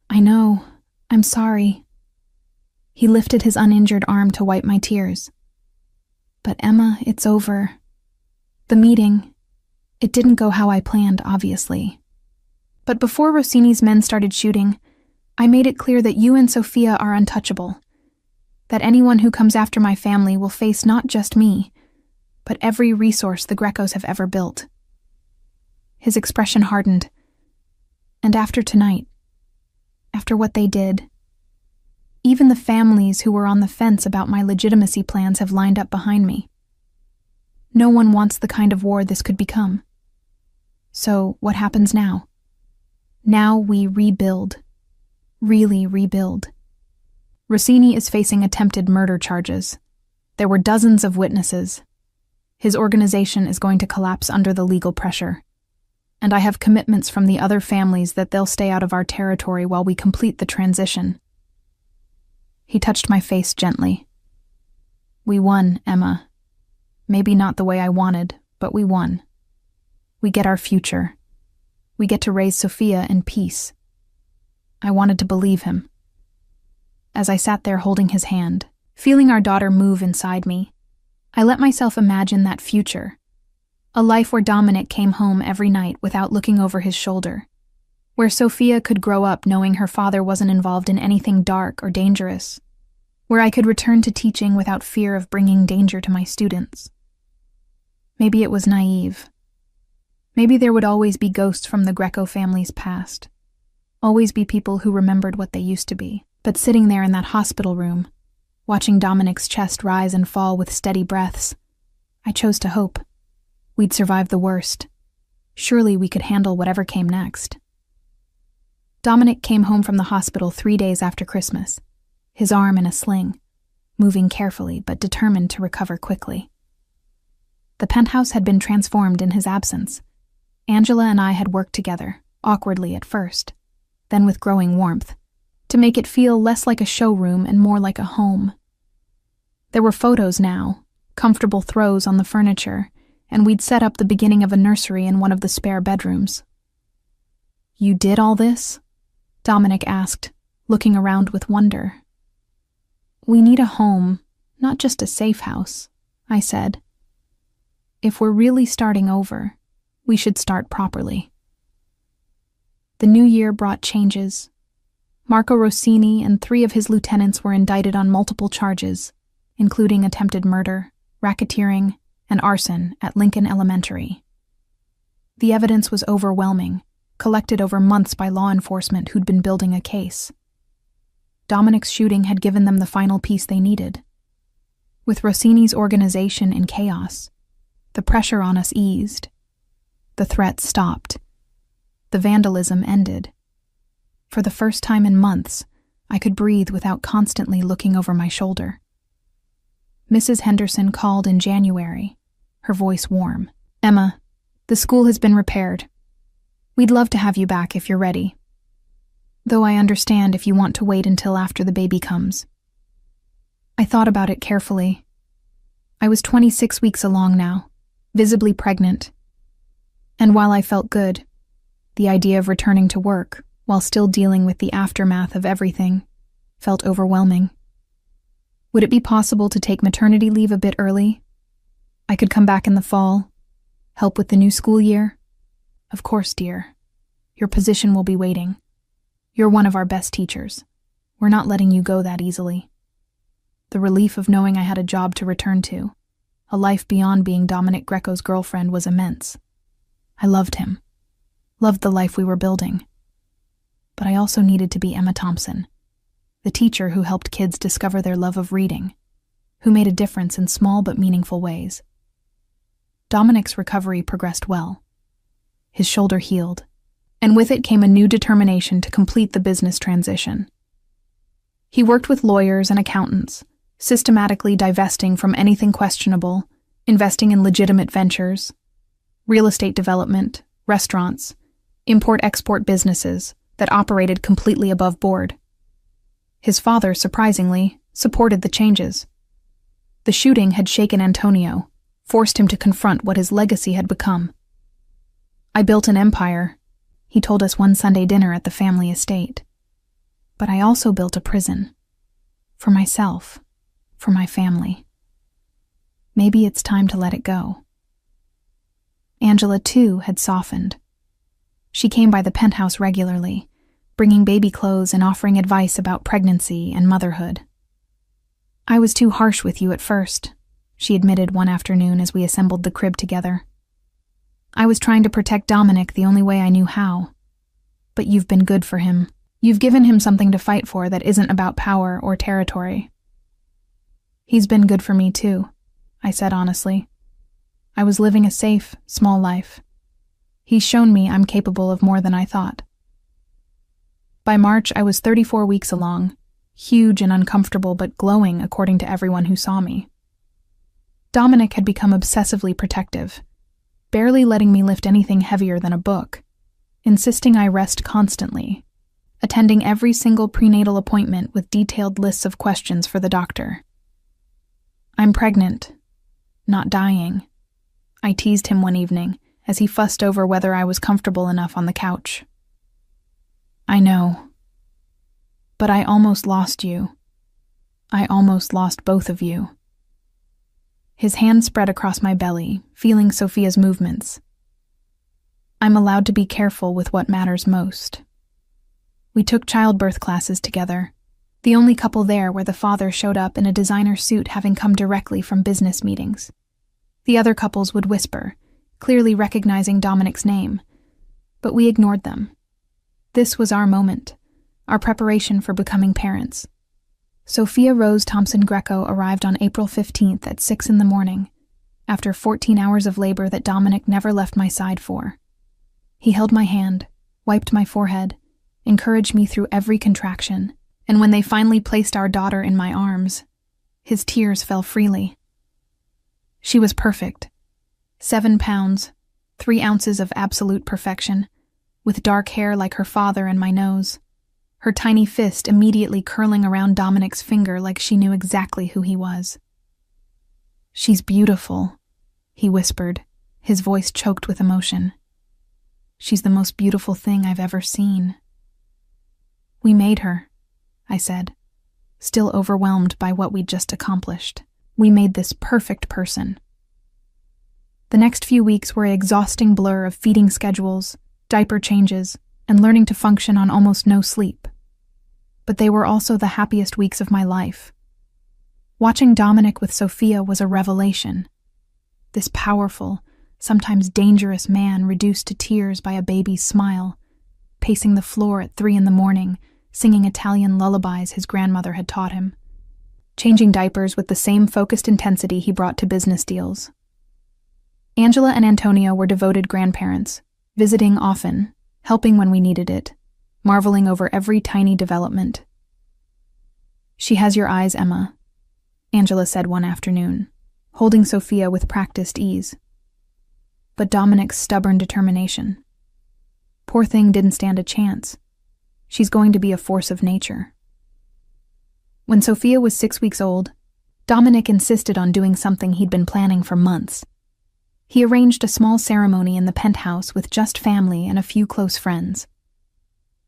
I know. I'm sorry." He lifted his uninjured arm to wipe my tears. "But Emma, it's over. The meeting, it didn't go how I planned, obviously. But before Rossini's men started shooting, I made it clear that you and Sophia are untouchable, that anyone who comes after my family will face not just me, but every resource the Grecos have ever built. His expression hardened. And after tonight, after what they did, even the families who were on the fence about my legitimacy plans have lined up behind me. No one wants the kind of war this could become. So what happens now? Now we rebuild. Really rebuild. Rossini is facing attempted murder charges. There were dozens of witnesses. His organization is going to collapse under the legal pressure. And I have commitments from the other families that they'll stay out of our territory while we complete the transition. He touched my face gently. We won, Emma. Maybe not the way I wanted, but we won. We get our future. We get to raise Sophia in peace. I wanted to believe him. As I sat there holding his hand, feeling our daughter move inside me, I let myself imagine that future. A life where Dominic came home every night without looking over his shoulder. Where Sophia could grow up knowing her father wasn't involved in anything dark or dangerous. Where I could return to teaching without fear of bringing danger to my students. Maybe it was naive. Maybe there would always be ghosts from the Greco family's past. Always be people who remembered what they used to be. But sitting there in that hospital room, watching Dominic's chest rise and fall with steady breaths, I chose to hope. We'd survive the worst. Surely we could handle whatever came next. Dominic came home from the hospital 3 days after Christmas, his arm in a sling, moving carefully but determined to recover quickly. The penthouse had been transformed in his absence. Angela and I had worked together, awkwardly at first, then with growing warmth, to make it feel less like a showroom and more like a home. There were photos now, comfortable throws on the furniture, and we'd set up the beginning of a nursery in one of the spare bedrooms. You did all this? Dominic asked, looking around with wonder. We need a home, not just a safe house, I said. If we're really starting over, we should start properly. The new year brought changes. Marco Rossini and 3 of his lieutenants were indicted on multiple charges, including attempted murder, racketeering, and arson at Lincoln Elementary. The evidence was overwhelming, collected over months by law enforcement who'd been building a case. Dominic's shooting had given them the final piece they needed. With Rossini's organization in chaos, the pressure on us eased. The threats stopped. The vandalism ended. For the first time in months, I could breathe without constantly looking over my shoulder. Mrs. Henderson called in January, her voice warm. Emma, the school has been repaired. We'd love to have you back if you're ready. Though I understand if you want to wait until after the baby comes. I thought about it carefully. I was 26 weeks along now, visibly pregnant. And while I felt good, the idea of returning to work, while still dealing with the aftermath of everything, felt overwhelming. Would it be possible to take maternity leave a bit early? I could come back in the fall, help with the new school year. Of course, dear. Your position will be waiting. You're one of our best teachers. We're not letting you go that easily. The relief of knowing I had a job to return to, a life beyond being Dominic Greco's girlfriend, was immense. I loved him. Loved the life we were building. But I also needed to be Emma Thompson, the teacher who helped kids discover their love of reading, who made a difference in small but meaningful ways. Dominic's recovery progressed well. His shoulder healed, and with it came a new determination to complete the business transition. He worked with lawyers and accountants, systematically divesting from anything questionable, investing in legitimate ventures, real estate development, restaurants, import-export businesses that operated completely above board. His father, surprisingly, supported the changes. The shooting had shaken Antonio, forced him to confront what his legacy had become. I built an empire, he told us one Sunday dinner at the family estate. But I also built a prison. For myself, for my family. Maybe it's time to let it go. Angela, too, had softened. She came by the penthouse regularly, bringing baby clothes and offering advice about pregnancy and motherhood. "I was too harsh with you at first," she admitted one afternoon as we assembled the crib together. "I was trying to protect Dominic the only way I knew how. But you've been good for him. You've given him something to fight for that isn't about power or territory." "He's been good for me too," I said honestly. "I was living a safe, small life. He's shown me I'm capable of more than I thought." By March, I was 34 weeks along, huge and uncomfortable but glowing according to everyone who saw me. Dominic had become obsessively protective, barely letting me lift anything heavier than a book, insisting I rest constantly, attending every single prenatal appointment with detailed lists of questions for the doctor. "I'm pregnant, not dying," I teased him one evening as he fussed over whether I was comfortable enough on the couch. "I know. But I almost lost you. I almost lost both of you." His hand spread across my belly, feeling Sophia's movements. "I'm allowed to be careful with what matters most." We took childbirth classes together, the only couple there where the father showed up in a designer suit having come directly from business meetings. The other couples would whisper, clearly recognizing Dominic's name, but we ignored them. This was our moment, our preparation for becoming parents. Sophia Rose Thompson Greco arrived on April 15th at 6 in the morning, after 14 hours of labor that Dominic never left my side for. He held my hand, wiped my forehead, encouraged me through every contraction, and when they finally placed our daughter in my arms, his tears fell freely. She was perfect. 7 pounds, 3 ounces of absolute perfection, with dark hair like her father and my nose, her tiny fist immediately curling around Dominic's finger like she knew exactly who he was. "She's beautiful," he whispered, his voice choked with emotion. "She's the most beautiful thing I've ever seen." "We made her," I said, still overwhelmed by what we'd just accomplished. "We made this perfect person." The next few weeks were an exhausting blur of feeding schedules, diaper changes, and learning to function on almost no sleep. But they were also the happiest weeks of my life. Watching Dominic with Sophia was a revelation. This powerful, sometimes dangerous man reduced to tears by a baby's smile, pacing the floor at 3 in the morning, singing Italian lullabies his grandmother had taught him, changing diapers with the same focused intensity he brought to business deals. Angela and Antonio were devoted grandparents, visiting often, helping when we needed it, marveling over every tiny development. "She has your eyes, Emma," Angela said one afternoon, holding Sophia with practiced ease. But Dominic's stubborn determination. Poor thing didn't stand a chance. She's going to be a force of nature. When Sophia was 6 weeks old, Dominic insisted on doing something he'd been planning for months. He arranged a small ceremony in the penthouse with just family and a few close friends.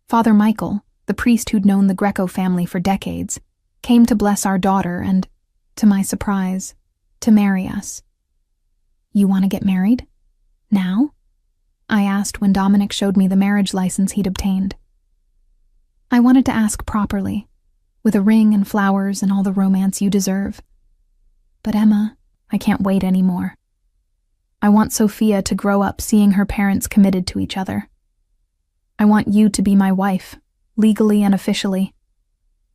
Father Michael, the priest who'd known the Greco family for decades, came to bless our daughter and, to my surprise, to marry us. "You want to get married? Now?" I asked when Dominic showed me the marriage license he'd obtained. "I wanted to ask properly, with a ring and flowers and all the romance you deserve. But Emma, I can't wait anymore. I want Sophia to grow up seeing her parents committed to each other. I want you to be my wife, legally and officially.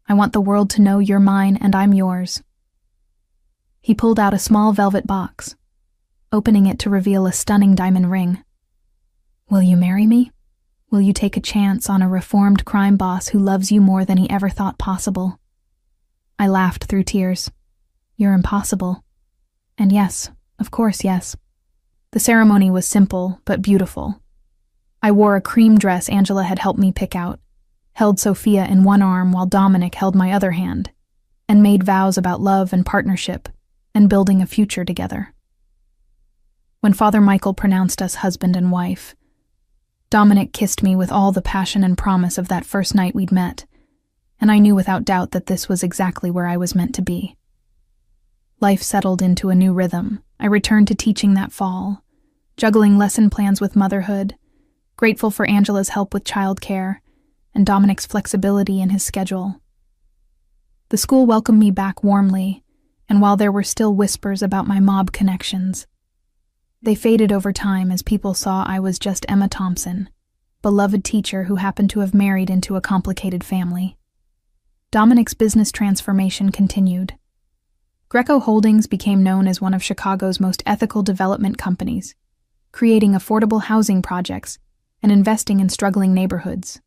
I want the world to know you're mine and I'm yours." He pulled out a small velvet box, opening it to reveal a stunning diamond ring. "Will you marry me? Will you take a chance on a reformed crime boss who loves you more than he ever thought possible?" I laughed through tears. "You're impossible." And yes, of course, yes. The ceremony was simple but beautiful. I wore a cream dress Angela had helped me pick out, held Sophia in one arm while Dominic held my other hand, and made vows about love and partnership and building a future together. When Father Michael pronounced us husband and wife, Dominic kissed me with all the passion and promise of that first night we'd met, and I knew without doubt that this was exactly where I was meant to be. Life settled into a new rhythm. I returned to teaching that fall, juggling lesson plans with motherhood, grateful for Angela's help with childcare and Dominic's flexibility in his schedule. The school welcomed me back warmly, and while there were still whispers about my mob connections, they faded over time as people saw I was just Emma Thompson, beloved teacher who happened to have married into a complicated family. Dominic's business transformation continued. Greco Holdings became known as one of Chicago's most ethical development companies, creating affordable housing projects and investing in struggling neighborhoods.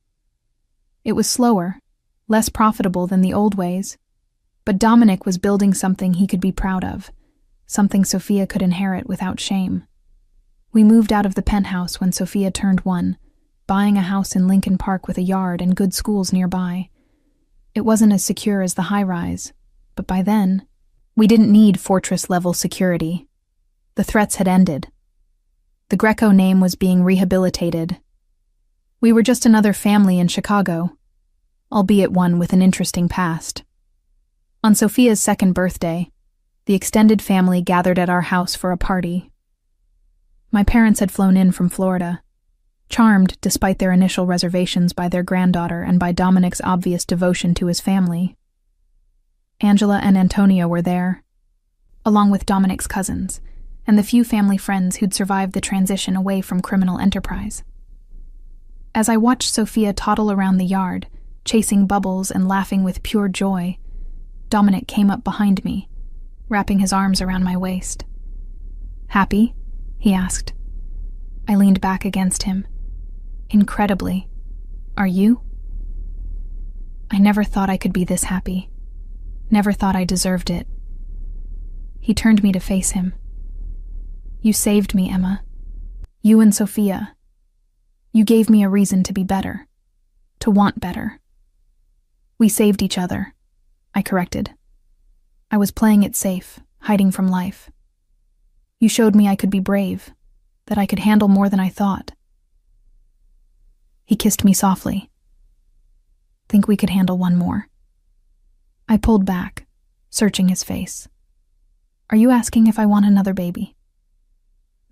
It was slower, less profitable than the old ways, but Dominic was building something he could be proud of, something Sophia could inherit without shame. We moved out of the penthouse when Sophia turned 1, buying a house in Lincoln Park with a yard and good schools nearby. It wasn't as secure as the high-rise, but by then, we didn't need fortress-level security. The threats had ended. The Greco name was being rehabilitated. We were just another family in Chicago, albeit one with an interesting past. On Sophia's 2nd birthday, the extended family gathered at our house for a party. My parents had flown in from Florida, charmed despite their initial reservations by their granddaughter and by Dominic's obvious devotion to his family. Angela and Antonia were there, along with Dominic's cousins, and the few family friends who'd survived the transition away from criminal enterprise. As I watched Sophia toddle around the yard, chasing bubbles and laughing with pure joy, Dominic came up behind me, wrapping his arms around my waist. "Happy?" he asked. I leaned back against him. "Incredibly. Are you?" I never thought I could be this happy. Never thought I deserved it. He turned me to face him. "You saved me, Emma. You and Sophia. You gave me a reason to be better, to want better." "We saved each other," I corrected. I was playing it safe, hiding from life. "You showed me I could be brave, that I could handle more than I thought." He kissed me softly. "Think we could handle one more?" I pulled back, searching his face. "Are you asking if I want another baby?"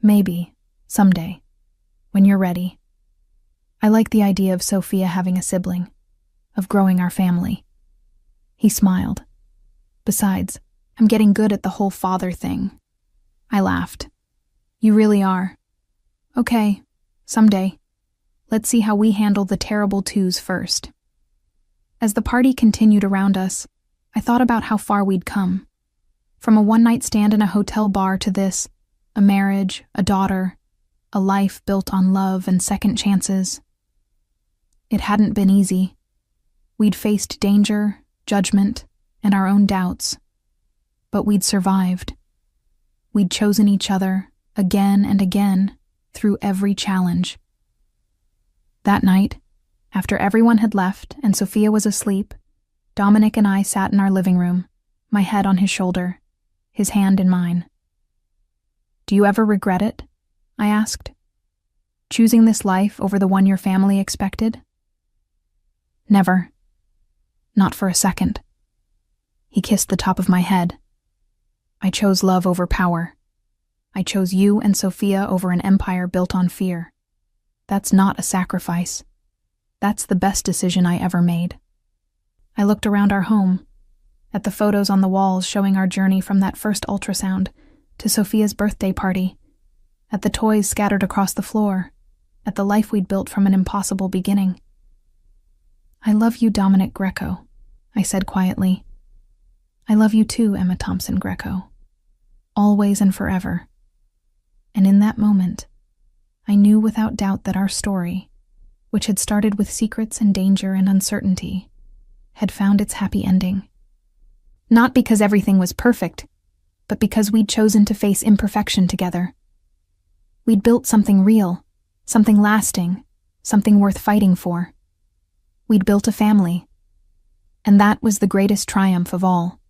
"Maybe, someday, when you're ready. I like the idea of Sophia having a sibling, of growing our family." He smiled. "Besides, I'm getting good at the whole father thing." I laughed. "You really are. Okay, someday. Let's see how we handle the terrible twos first." As the party continued around us, I thought about how far we'd come. From a one-night stand in a hotel bar to this, a marriage, a daughter, a life built on love and second chances. It hadn't been easy. We'd faced danger, judgment, and our own doubts. But we'd survived. We'd chosen each other, again and again, through every challenge. That night, after everyone had left and Sophia was asleep, Dominic and I sat in our living room, my head on his shoulder, his hand in mine. "Do you ever regret it?" I asked. "Choosing this life over the one your family expected?" "Never. Not for a second." He kissed the top of my head. "I chose love over power. I chose you and Sophia over an empire built on fear. That's not a sacrifice. That's the best decision I ever made." I looked around our home, at the photos on the walls showing our journey from that first ultrasound to Sophia's birthday party, at the toys scattered across the floor, at the life we'd built from an impossible beginning. "I love you, Dominic Greco," I said quietly. "I love you too, Emma Thompson Greco. Always and forever." And in that moment, I knew without doubt that our story, which had started with secrets and danger and uncertainty, had found its happy ending. Not because everything was perfect, but because we'd chosen to face imperfection together. We'd built something real, something lasting, something worth fighting for. We'd built a family, and that was the greatest triumph of all.